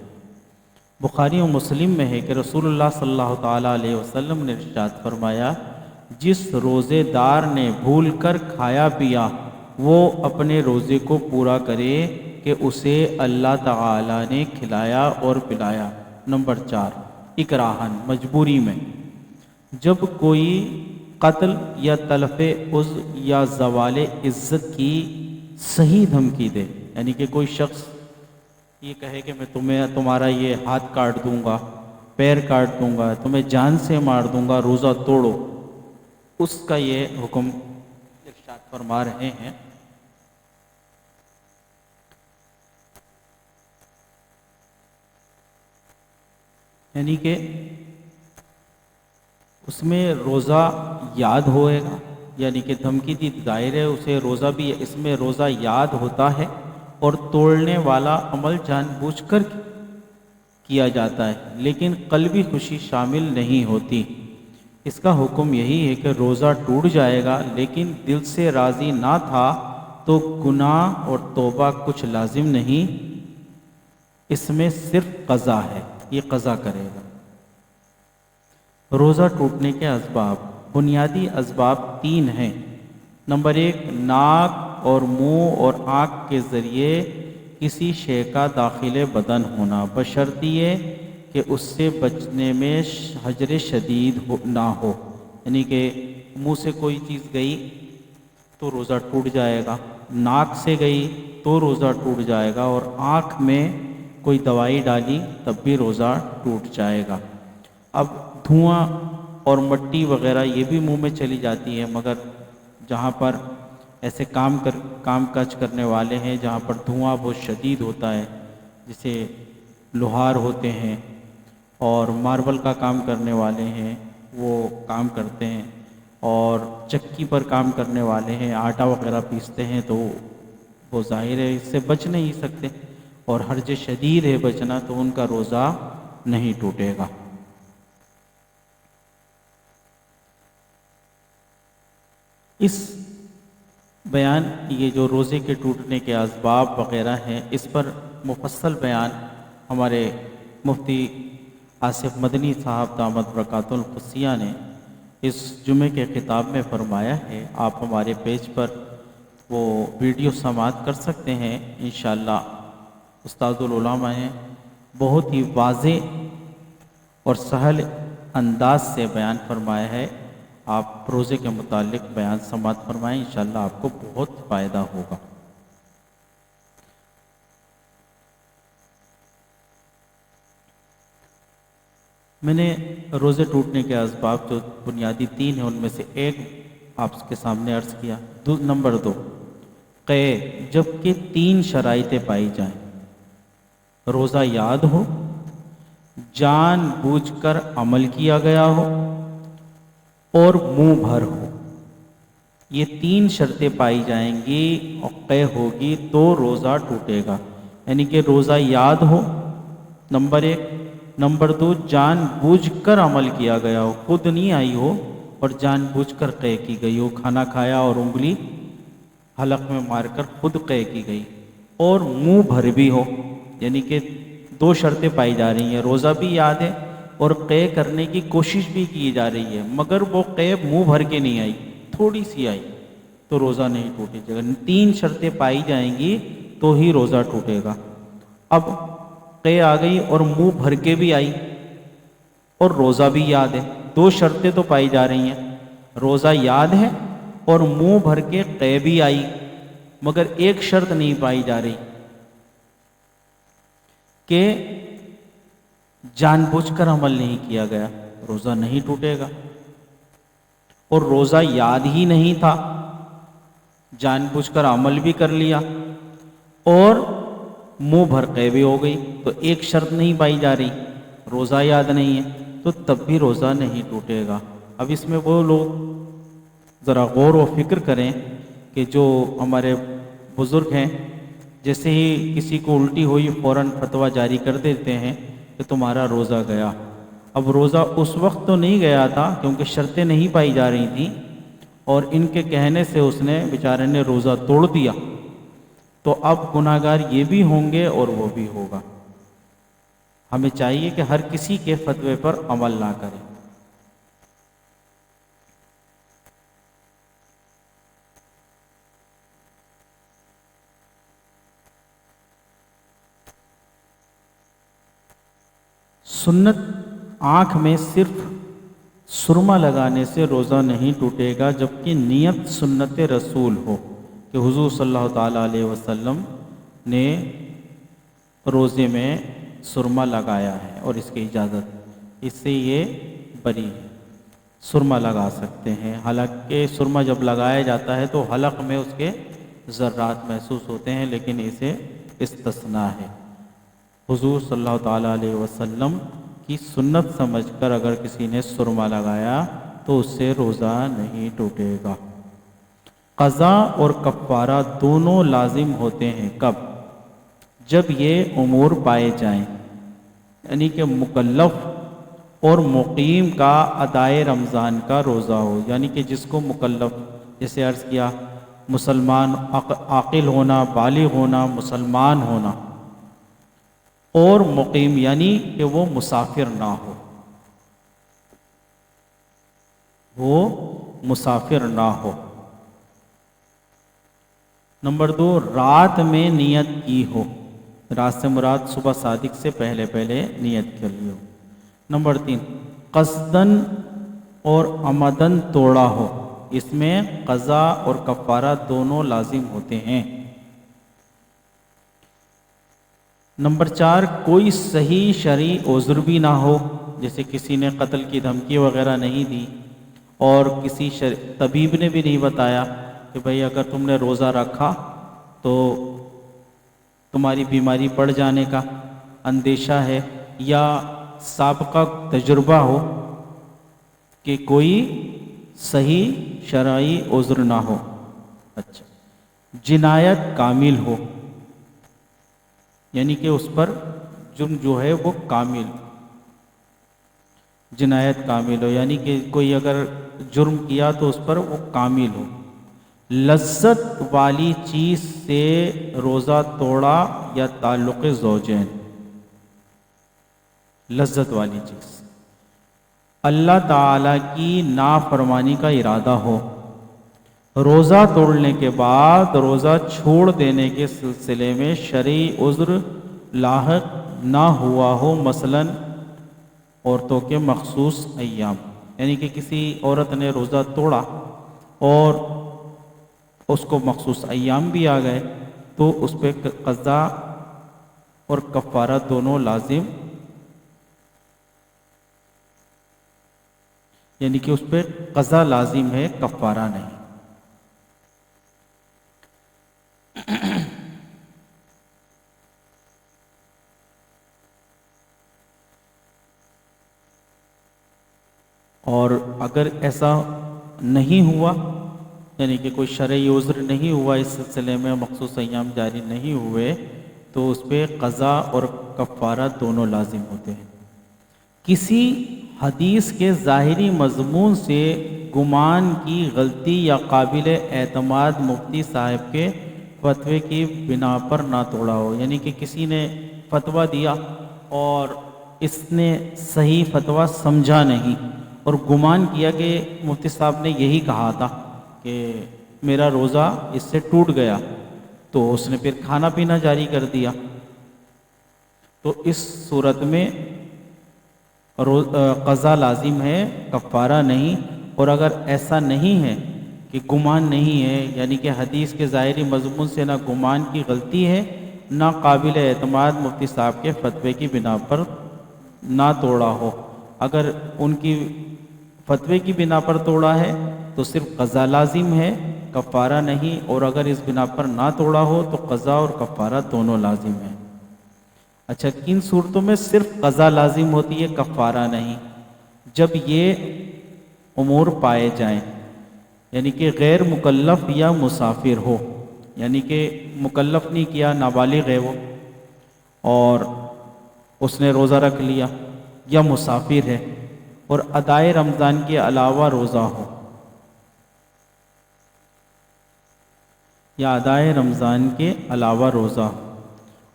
بخاری و مسلم میں ہے کہ رسول اللہ صلی اللہ تعالیٰ علیہ وسلم نے ارشاد فرمایا، جس روزے دار نے بھول کر کھایا پیا وہ اپنے روزے کو پورا کرے کہ اسے اللہ تعالیٰ نے کھلایا اور پلایا۔ نمبر 4، اکراہن، مجبوری میں، جب کوئی قتل یا تلف عضو یا زوال عزت کی صحیح دھمکی دے یعنی کہ کوئی شخص یہ کہے کہ میں تمہارا یہ ہاتھ کاٹ دوں گا، پیر کاٹ دوں گا، تمہیں جان سے مار دوں گا، روزہ توڑو، اس کا یہ حکم ارشاد فرما رہے ہیں۔ یعنی کہ اس میں روزہ یاد ہوئے گا، یعنی کہ دھمکی دی ظاہر ہے اسے روزہ بھی، اس میں روزہ یاد ہوتا ہے اور توڑنے والا عمل جان بوجھ کر کیا جاتا ہے، لیکن قلبی خوشی شامل نہیں ہوتی۔ اس کا حکم یہی ہے کہ روزہ ٹوٹ جائے گا، لیکن دل سے راضی نہ تھا تو گناہ اور توبہ کچھ لازم نہیں، اس میں صرف قضا ہے، یہ قضا کرے گا۔ روزہ ٹوٹنے کے اسباب، بنیادی اسباب 3 ہیں۔ نمبر 1، ناک اور منہ اور آنکھ کے ذریعے کسی شے کا داخل بدن ہونا، بشرط یہ کہ اس سے بچنے میں حجر شدید نہ ہو، یعنی کہ منہ سے کوئی چیز گئی تو روزہ ٹوٹ جائے گا، ناک سے گئی تو روزہ ٹوٹ جائے گا، اور آنکھ میں کوئی دوائی ڈالی تب بھی روزہ ٹوٹ جائے گا۔ اب دھواں اور مٹی وغیرہ یہ بھی منہ میں چلی جاتی ہے، مگر جہاں پر ایسے کام کاج کرنے والے ہیں جہاں پر دھواں بہت شدید ہوتا ہے، جیسے لوہار ہوتے ہیں اور ماربل کا کام کرنے والے ہیں، وہ کام کرتے ہیں، اور چکی پر کام کرنے والے ہیں، آٹا وغیرہ پیستے ہیں، تو وہ ظاہر ہے اس سے بچ نہیں سکتے، اور حرج شدید ہے بچنا، تو ان کا روزہ نہیں ٹوٹے گا۔ اس بیان، یہ جو روزے کے ٹوٹنے کے اسباب وغیرہ ہیں، اس پر مفصل بیان ہمارے مفتی آصف مدنی صاحب دامت برکاتہ القدسیہ نے اس جمعے کے خطاب میں فرمایا ہے۔ آپ ہمارے پیج پر وہ ویڈیو سماعت کر سکتے ہیں انشاءاللہ۔ استاد العلماء نے بہت ہی واضح اور سہل انداز سے بیان فرمایا ہے، آپ روزے کے متعلق بیان سماعت فرمائیں، انشاءاللہ آپ کو بہت فائدہ ہوگا۔ میں نے روزے ٹوٹنے کے اسباب جو بنیادی 3 ہیں ان میں سے ایک آپ کے سامنے عرض کیا۔ نمبر 2، قے، جبکہ 3 شرائطیں پائی جائیں، روزہ یاد ہو، جان بوجھ کر عمل کیا گیا ہو، اور منہ بھر ہو، یہ 3 شرطیں پائی جائیں گی اور قے ہوگی تو روزہ ٹوٹے گا۔ یعنی کہ روزہ یاد ہو، نمبر 1، نمبر 2، جان بوجھ کر عمل کیا گیا ہو، خود نہیں آئی ہو اور جان بوجھ کر قے کی گئی ہو، کھانا کھایا اور انگلی حلق میں مار کر خود قے کی گئی، اور منہ بھر بھی ہو، یعنی کہ 2 شرطیں پائی جا رہی ہیں، روزہ بھی یاد ہے اور قے کرنے کی کوشش بھی کی جا رہی ہے، مگر وہ قے منہ بھر کے نہیں آئی، تھوڑی سی آئی، تو روزہ نہیں ٹوٹے گا۔ 3 شرطیں پائی جائیں گی تو ہی روزہ ٹوٹے گا۔ اب قے آ گئی اور منہ بھر کے بھی آئی اور روزہ بھی یاد ہے، 2 شرطیں تو پائی جا رہی ہیں، روزہ یاد ہے اور منہ بھر کے قے بھی آئی، مگر ایک شرط نہیں پائی جا رہی کہ جان بوجھ کر عمل نہیں کیا گیا، روزہ نہیں ٹوٹے گا۔ اور روزہ یاد ہی نہیں تھا، جان بوجھ کر عمل بھی کر لیا اور منہ بھر قے بھی ہو گئی، تو ایک شرط نہیں پائی جا رہی، روزہ یاد نہیں ہے، تو تب بھی روزہ نہیں ٹوٹے گا۔ اب اس میں وہ لوگ ذرا غور و فکر کریں کہ جو ہمارے بزرگ ہیں، جیسے ہی کسی کو الٹی ہوئی فوراً فتویٰ جاری کر دیتے ہیں کہ تمہارا روزہ گیا۔ اب روزہ اس وقت تو نہیں گیا تھا کیونکہ شرطیں نہیں پائی جا رہی تھیں، اور ان کے کہنے سے اس نے بیچارے نے روزہ توڑ دیا، تو اب گناہ گار یہ بھی ہوں گے اور وہ بھی ہوگا۔ ہمیں چاہیے کہ ہر کسی کے فتوے پر عمل نہ کریں۔ سنت آنکھ میں صرف سرما لگانے سے روزہ نہیں ٹوٹے گا، جبکہ نیت سنت رسول ہو کہ حضور صلی اللہ تعالیٰ علیہ وسلم نے روزے میں سرما لگایا ہے اور اس کی اجازت، اس سے یہ بری ہے، سرما لگا سکتے ہیں۔ حالانکہ سرما جب لگایا جاتا ہے تو حلق میں اس کے ذرات محسوس ہوتے ہیں، لیکن اسے استثناء ہے۔ حضور صلی اللہ تعالیٰ علیہ وسلم کی سنت سمجھ کر اگر کسی نے سرما لگایا تو اس سے روزہ نہیں ٹوٹے گا۔ قضا اور کفارہ دونوں لازم ہوتے ہیں کب؟ جب یہ امور پائے جائیں، یعنی کہ مکلف اور مقیم کا ادائے رمضان کا روزہ ہو، یعنی کہ جس کو مکلف، جیسے عرض کیا، مسلمان عاقل ہونا، بالغ ہونا، مسلمان ہونا، اور مقیم یعنی کہ وہ مسافر نہ ہو، وہ مسافر نہ ہو۔ نمبر 2، رات میں نیت کی ہو، رات سے مراد صبح صادق سے پہلے پہلے نیت کر لی ہو۔ نمبر 3، قصدن اور عمدن توڑا ہو، اس میں قضا اور کفارہ دونوں لازم ہوتے ہیں۔ نمبر 4، کوئی صحیح شرعی عذر بھی نہ ہو، جیسے کسی نے قتل کی دھمکی وغیرہ نہیں دی، اور کسی طبیب نے بھی نہیں بتایا کہ بھئی اگر تم نے روزہ رکھا تو تمہاری بیماری بڑھ جانے کا اندیشہ ہے، یا سابقہ تجربہ ہو کہ کوئی صحیح شرعی عذر نہ ہو۔ اچھا، جنایت کامل ہو، یعنی کہ اس پر جرم جو ہے وہ کامل، جنایت کامل ہو، یعنی کہ کوئی اگر جرم کیا تو اس پر وہ کامل ہو۔ لذت والی چیز سے روزہ توڑا یا تعلق زوجین، لذت والی چیز، اللہ تعالیٰ کی نافرمانی کا ارادہ ہو، روزہ توڑنے کے بعد روزہ چھوڑ دینے کے سلسلے میں شرعی عذر لاحق نہ ہوا ہو، مثلاً عورتوں کے مخصوص ایام، یعنی کہ کسی عورت نے روزہ توڑا اور اس کو مخصوص ایام بھی آ گئے تو اس پہ قضا اور کفارہ دونوں لازم، یعنی کہ اس پہ قضا لازم ہے، کفارہ نہیں۔ اور اگر ایسا نہیں ہوا، یعنی کہ کوئی شرعی عذر نہیں ہوا، اس سلسلے میں مخصوص ایام جاری نہیں ہوئے، تو اس پہ قضا اور کفارہ دونوں لازم ہوتے ہیں۔ کسی حدیث کے ظاہری مضمون سے گمان کی غلطی یا قابل اعتماد مفتی صاحب کے فتوے کی بنا پر نہ توڑا ہو، یعنی کہ کسی نے فتویٰ دیا اور اس نے صحیح فتویٰ سمجھا نہیں اور گمان کیا کہ مفتی صاحب نے یہی کہا تھا کہ میرا روزہ اس سے ٹوٹ گیا، تو اس نے پھر کھانا پینا جاری کر دیا، تو اس صورت میں قضا لازم ہے، کفارہ نہیں۔ اور اگر ایسا نہیں ہے کہ گمان نہیں ہے، یعنی کہ حدیث کے ظاہری مضمون سے نہ گمان کی غلطی ہے نہ قابل اعتماد مفتی صاحب کے فتوے کی بنا پر نہ توڑا ہو، اگر ان کی فتوے کی بنا پر توڑا ہے تو صرف قضا لازم ہے، کفارہ نہیں، اور اگر اس بنا پر نہ توڑا ہو تو قضا اور کفارہ دونوں لازم ہیں۔ اچھا، کن صورتوں میں صرف قضا لازم ہوتی ہے، کفارہ نہیں؟ جب یہ امور پائے جائیں، یعنی کہ غیر مکلف یا مسافر ہو، یعنی کہ مکلف نہیں کیا، نابالغ ہے وہ اور اس نے روزہ رکھ لیا، یا مسافر ہے اور ادائے رمضان کے علاوہ روزہ ہو، یا ادائے رمضان کے علاوہ روزہ ہو،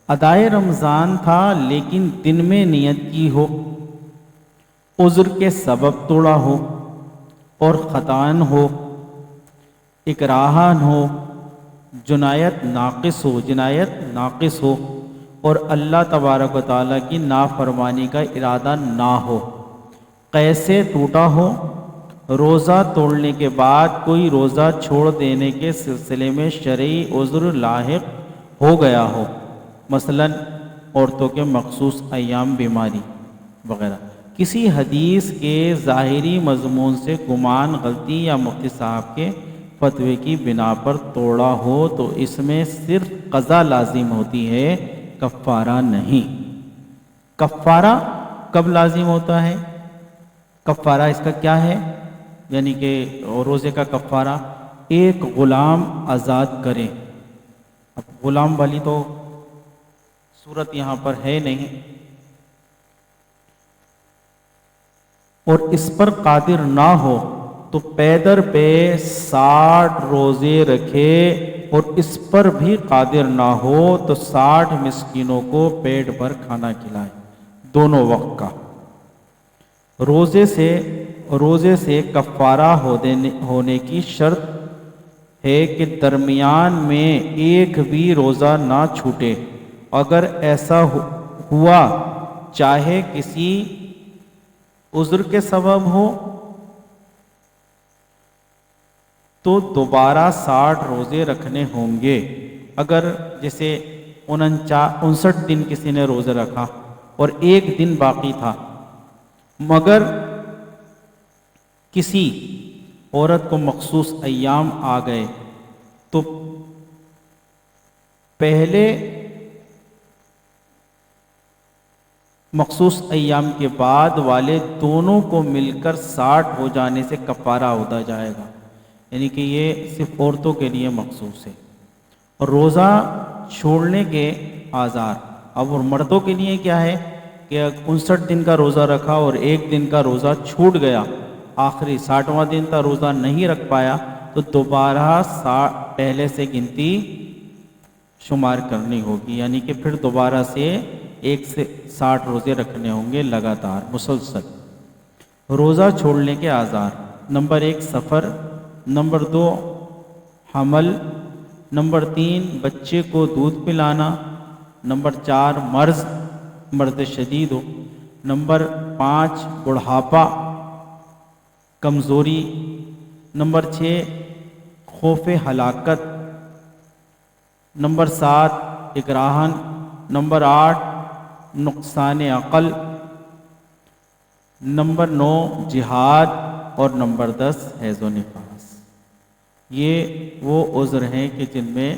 ادائے رمضان تھا لیکن دن میں نیت کی ہو، عذر کے سبب توڑا ہو اور خطان ہو، اکراہن ہو، جنایت ناقص ہو اور اللہ تبارک و تعالیٰ کی نافرمانی کا ارادہ نہ ہو، کیسے ٹوٹا ہو، روزہ توڑنے کے بعد کوئی روزہ چھوڑ دینے کے سلسلے میں شرعی عذر لاحق ہو گیا ہو، مثلاً عورتوں کے مخصوص ایام، بیماری وغیرہ، کسی حدیث کے ظاہری مضمون سے گمان، غلطی یا مفتی صاحب کے فتوے کی بنا پر توڑا ہو تو اس میں صرف قضا لازم ہوتی ہے، کفارہ نہیں۔ کفارہ کب لازم ہوتا ہے؟ کفارہ اس کا کیا ہے؟ یعنی کہ روزے کا کفارہ ایک غلام آزاد کرے۔ اب غلام والی تو صورت یہاں پر ہے نہیں، اور اس پر قادر نہ ہو تو پیدر پہ 60 روزے رکھے، اور اس پر بھی قادر نہ ہو تو 60 مسکینوں کو پیٹ بھر کھانا کھلائے، دونوں وقت کا۔ روزے سے کفارہ ہونے کی شرط ہے کہ درمیان میں ایک بھی روزہ نہ چھوٹے۔ اگر ایسا ہوا، چاہے کسی عذر کے سبب ہو، تو دوبارہ 60 روزے رکھنے ہوں گے۔ اگر جیسے 59 دن کسی نے روزہ رکھا اور ایک دن باقی تھا، مگر کسی عورت کو مخصوص ایام آ گئے تو پہلے مخصوص ایام کے بعد والے دونوں کو مل کر 60 ہو جانے سے کفارہ ہوتا جائے گا، یعنی کہ یہ صرف عورتوں کے لیے مخصوص ہے۔ اور روزہ چھوڑنے کے آزار، اب اور مردوں کے لیے کیا ہے کہ 59 دن کا روزہ رکھا اور ایک دن کا روزہ چھوٹ گیا، آخری 60واں دن کا روزہ نہیں رکھ پایا، تو دوبارہ پہلے سے گنتی شمار کرنی ہوگی، یعنی کہ پھر دوبارہ سے 1 سے 60 روزے رکھنے ہوں گے لگاتار مسلسل۔ روزہ چھوڑنے کے آزار: نمبر 1 سفر، نمبر 2 حمل، نمبر 3 بچے کو دودھ پلانا، نمبر 4 مرض شدید ہو، نمبر 5 بڑھاپا، کمزوری، نمبر 6 خوف ہلاکت، نمبر 7 اکراہن، نمبر 8 نقصان عقل، نمبر 9 جہاد، اور نمبر 10 حیض و نفاس۔ یہ وہ عذر ہیں کہ جن میں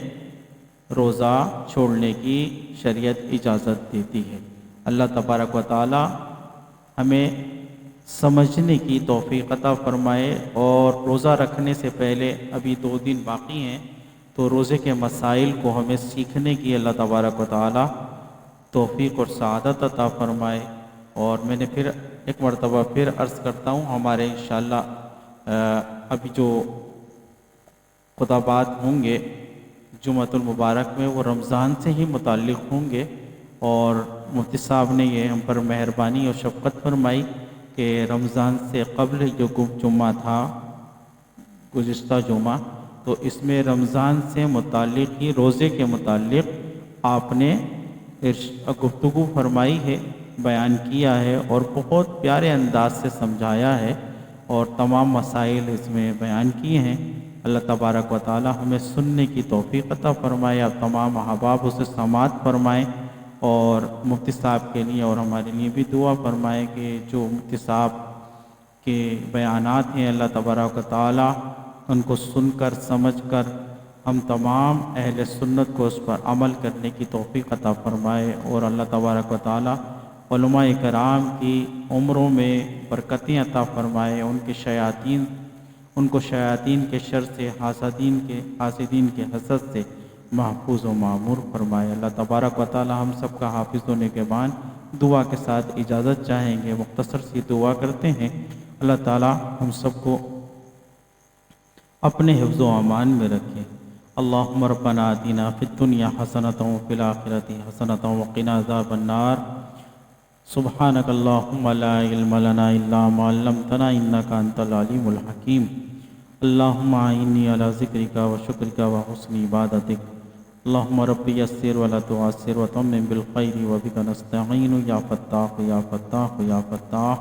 روزہ چھوڑنے کی شریعت اجازت دیتی ہے۔ اللہ تبارک و تعالی ہمیں سمجھنے کی توفیق عطا فرمائے، اور روزہ رکھنے سے پہلے ابھی 2 دن باقی ہیں، تو روزے کے مسائل کو ہمیں سیکھنے کی اللہ تبارک و تعالی توفیق اور سعادت عطا فرمائے۔ اور میں نے پھر ایک مرتبہ پھر عرض کرتا ہوں، ہمارے انشاءاللہ ابھی جو خطبات ہوں گے جمعۃ المبارک میں، وہ رمضان سے ہی متعلق ہوں گے، اور مفتی صاحب نے یہ ہم پر مہربانی اور شفقت فرمائی کہ رمضان سے قبل جو جمعہ تھا گزشتہ جمعہ، تو اس میں رمضان سے متعلق ہی روزے کے متعلق آپ نے گفتگو فرمائی ہے، بیان کیا ہے، اور بہت پیارے انداز سے سمجھایا ہے، اور تمام مسائل اس میں بیان کیے ہیں۔ اللہ تبارک و تعالی ہمیں سننے کی توفیق عطا فرمائے، اور تمام احباب اسے سماعت فرمائے، اور مفتی صاحب کے لیے اور ہمارے لیے بھی دعا فرمائے کہ جو مفتی صاحب کے بیانات ہیں، اللہ تبارک و تعالی ان کو سن کر سمجھ کر ہم تمام اہل سنت کو اس پر عمل کرنے کی توفیق عطا فرمائے، اور اللہ تبارک و تعالی علماء کرام کی عمروں میں برکتیں عطا فرمائے، ان کو شیاطین کے شر سے، حاسدین کے حسد سے محفوظ و معمور فرمائے۔ اللہ تبارک و تعالی ہم سب کا حافظ ہونے کے بعد دعا کے ساتھ اجازت چاہیں گے، مختصر سی دعا کرتے ہیں۔ اللہ تعالی ہم سب کو اپنے حفظ و امان میں رکھے۔ اللہم ربنا آتنا فی الدنیا حسنۃ وفی الآخرۃ حسنۃ وقنا عذاب النار۔ سبحانک اللہم لا علم لنا الا ما علمتنا انک انت العلیم الحکیم۔ اللہم اعنی علی ذکرک وشکرک وحسن عبادتک۔ اللہم ربی یسر ولا تعسر وتمم بالخیر وبک نستعین یا فتاح یا فتاح یا فتاح۔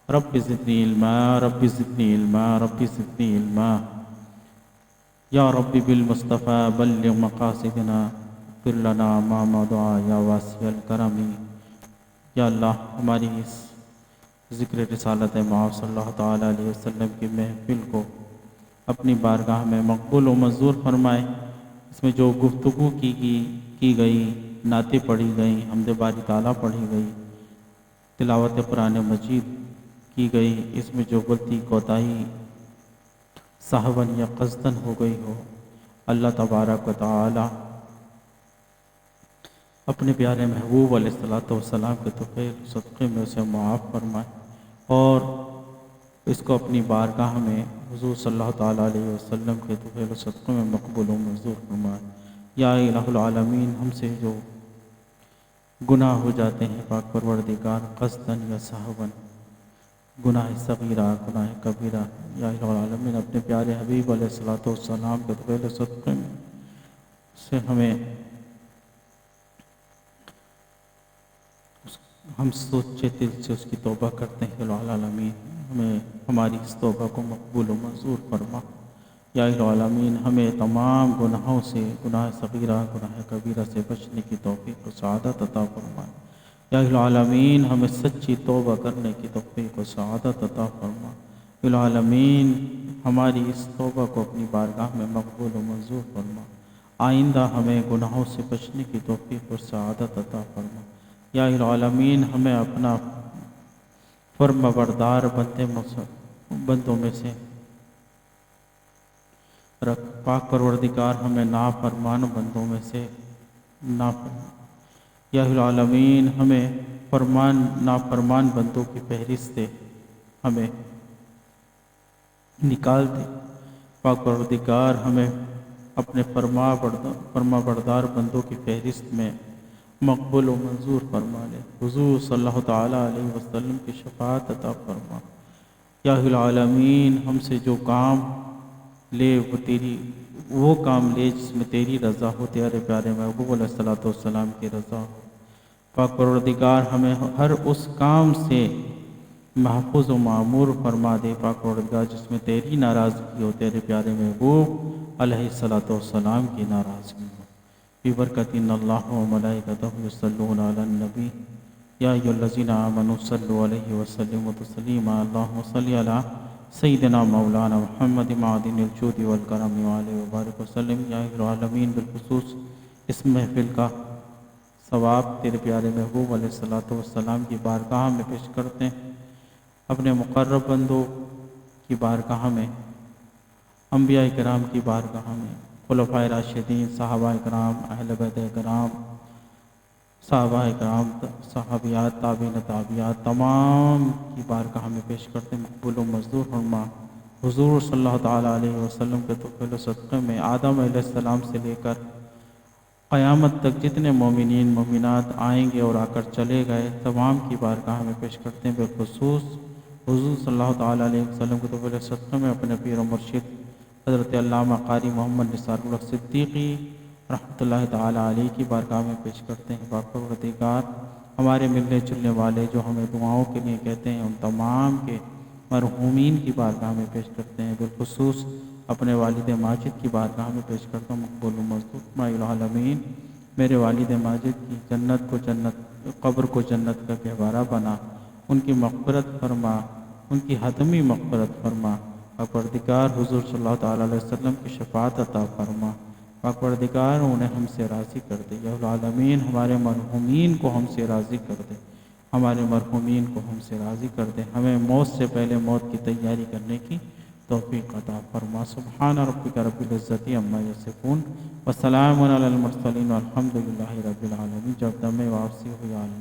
رب زدنی علما رب زدنی علما رب زدنی علما۔ یا رب بالمصطفیٰ بلغ مقاصدنا اغفر لنا ما مضى یا واسع الکرم۔ یا اللہ ہماری اس ذکر رسالت مآب صلی اللہ تعالیٰ علیہ وسلم کی محفل کو اپنی بارگاہ میں مقبول و منظور فرمائے۔ اس میں جو گفتگو کی گئی، نعتیں پڑھی گئیں، حمد باری تعالیٰ پڑھی گئی، تلاوت قرآن مجید کی گئی، اس میں جو غلطی کوتاہی سہون یا قصدن ہو گئی ہو، اللہ تبارک و تعالی اپنے پیارے محبوب علیہ الصلوۃ والسلام کے تحفے صدقے میں اسے معاف فرمائے اور اس کو اپنی بارگاہ میں حضور صلی اللہ تعالیٰ علیہ وسلم کے تحفے صدقے میں مقبول و منظور فرمائے۔ یا الہ العالمین، ہم سے جو گناہ ہو جاتے ہیں پاک پروردگار، قصدن یا سہون، گناہ صغیرہ، گناہ کبیرہ، یا الہ العالمین اپنے پیارے حبیب علیہ الصلوۃ والسلام کے تحفے صدقے میں سے ہم سوچے دل سے اس کی توبہ کرتے ہیں۔ الہ العالمین ہمیں ہماری اس توبہ کو مقبول و منظور فرما۔ یا الہ العالمین ہمیں تمام گناہوں سے، گناہ صغیرہ، گناہ کبیرہ سے بچنے کی توفیق و سعادت عطا فرما۔ یا الہ العالمین ہمیں سچی توبہ کرنے کی توفیق و سعادت عطا فرما۔ الہ العالمین ہماری اس توبہ کو اپنی بارگاہ میں مقبول و منظور فرما۔ آئندہ ہمیں گناہوں سے بچنے کی توفیق و سعادت عطا فرما۔ یا الہ العالمین ہمیں اپنا فرما بردار بندوں میں سے رکھ۔ پاک پروردگار ہمیں نافرمان بندوں میں سے یا الہ العالمین ہمیں نافرمان بندوں کی فہرست سے ہمیں نکال دے۔ پاک پروردگار ہمیں اپنے فرما بردار بندوں کی فہرست میں مقبول و منظور فرما لے۔ حضور صلی اللہ تعالیٰ علیہ وسلم کی شفاعت عطا فرما۔ یا الہ العالمین ہم سے جو کام لے وہ کام لے جس میں تیری رضا ہو، تیرے پیارے محبوب علیہ الصلوۃ والسلام کی رضا ہو۔ پاک پروردگار ہمیں ہر اس کام سے محفوظ و معمور فرما دے پاک پروردگار جس میں تیری ناراضگی ہو، تیرے پیارے محبوب علیہ الصلوۃ والسلام کی ناراضگی ہو۔ ببرکۃ ان اللہ و ملائکتہ یصلون علی النبی یا ایھا الذین آمنوا صلوا علیہ وسلموا تسلیما۔ اللہم صل علی سیدنا مولانا محمد معدن الجود والکرم وعلیہ وبارک وسلم۔ یا الہ العالمین بالخصوص اس محفل کا ثواب تیرے پیارے محبوب علیہ الصلوۃ والسلام کی بارگاہ میں پیش کرتے ہیں، اپنے مقرب بندوں کی بارگاہ میں، انبیاء کرام کی بارگاہ میں، خلفائے راشدین، صحابہ کرام، اہل بیت کرام، صحابہ کرام، صحابیات، تابعین تابعات، تمام کی بارگاہ میں پیش کرتے ہیں، مقبول و منظور فرما۔ حضور صلی اللہ تعالیٰ علیہ وسلم کے تحفے صدقے میں آدم علیہ السلام سے لے کر قیامت تک جتنے مومنین مومنات آئیں گے اور آ کر چلے گئے، تمام کی بارگاہ میں پیش کرتے ہیں، بالخصوص حضور صلی اللہ تعالیٰ علیہ وسلم کے تحفے صدقے میں اپنے پیر و مرشد حضرت علامہ قاری محمد نثار الحق صدیقی رحمۃ اللہ تعالیٰ علیہ کی بارگاہ میں پیش کرتے ہیں۔ پاک پروردگار ہمارے ملنے جلنے والے جو ہمیں دعاؤں کے لیے کہتے ہیں، ان تمام کے مرحومین کی بارگاہ میں پیش کرتے ہیں، بالخصوص اپنے والد ماجد کی بارگاہ میں پیش کرتا ہوں، مقبول و منظور فرما۔ الہ العالمین میرے والد ماجد کی قبر کو جنت کا گہوارہ بنا، ان کی مغفرت فرما، ان کی حتمی مغفرت فرما۔ پاک پروردگار حضور صلی اللہ تعالیٰ علیہ وسلم کی شفاعت عطا فرما۔ پاک پروردگار انہیں ہم سے راضی کر دے۔ یا العالمین ہمارے مرحومین کو ہم سے راضی کر دے، ہمارے مرحومین کو ہم سے راضی کر دے، ہمیں موت سے پہلے موت کی تیاری کرنے کی توفیق عطا فرما۔ سبحان ربک رب العزت عما یصفون وسلام علی المرسلین والحمد للہ رب العالمین۔ جب دم واپسی ہو یا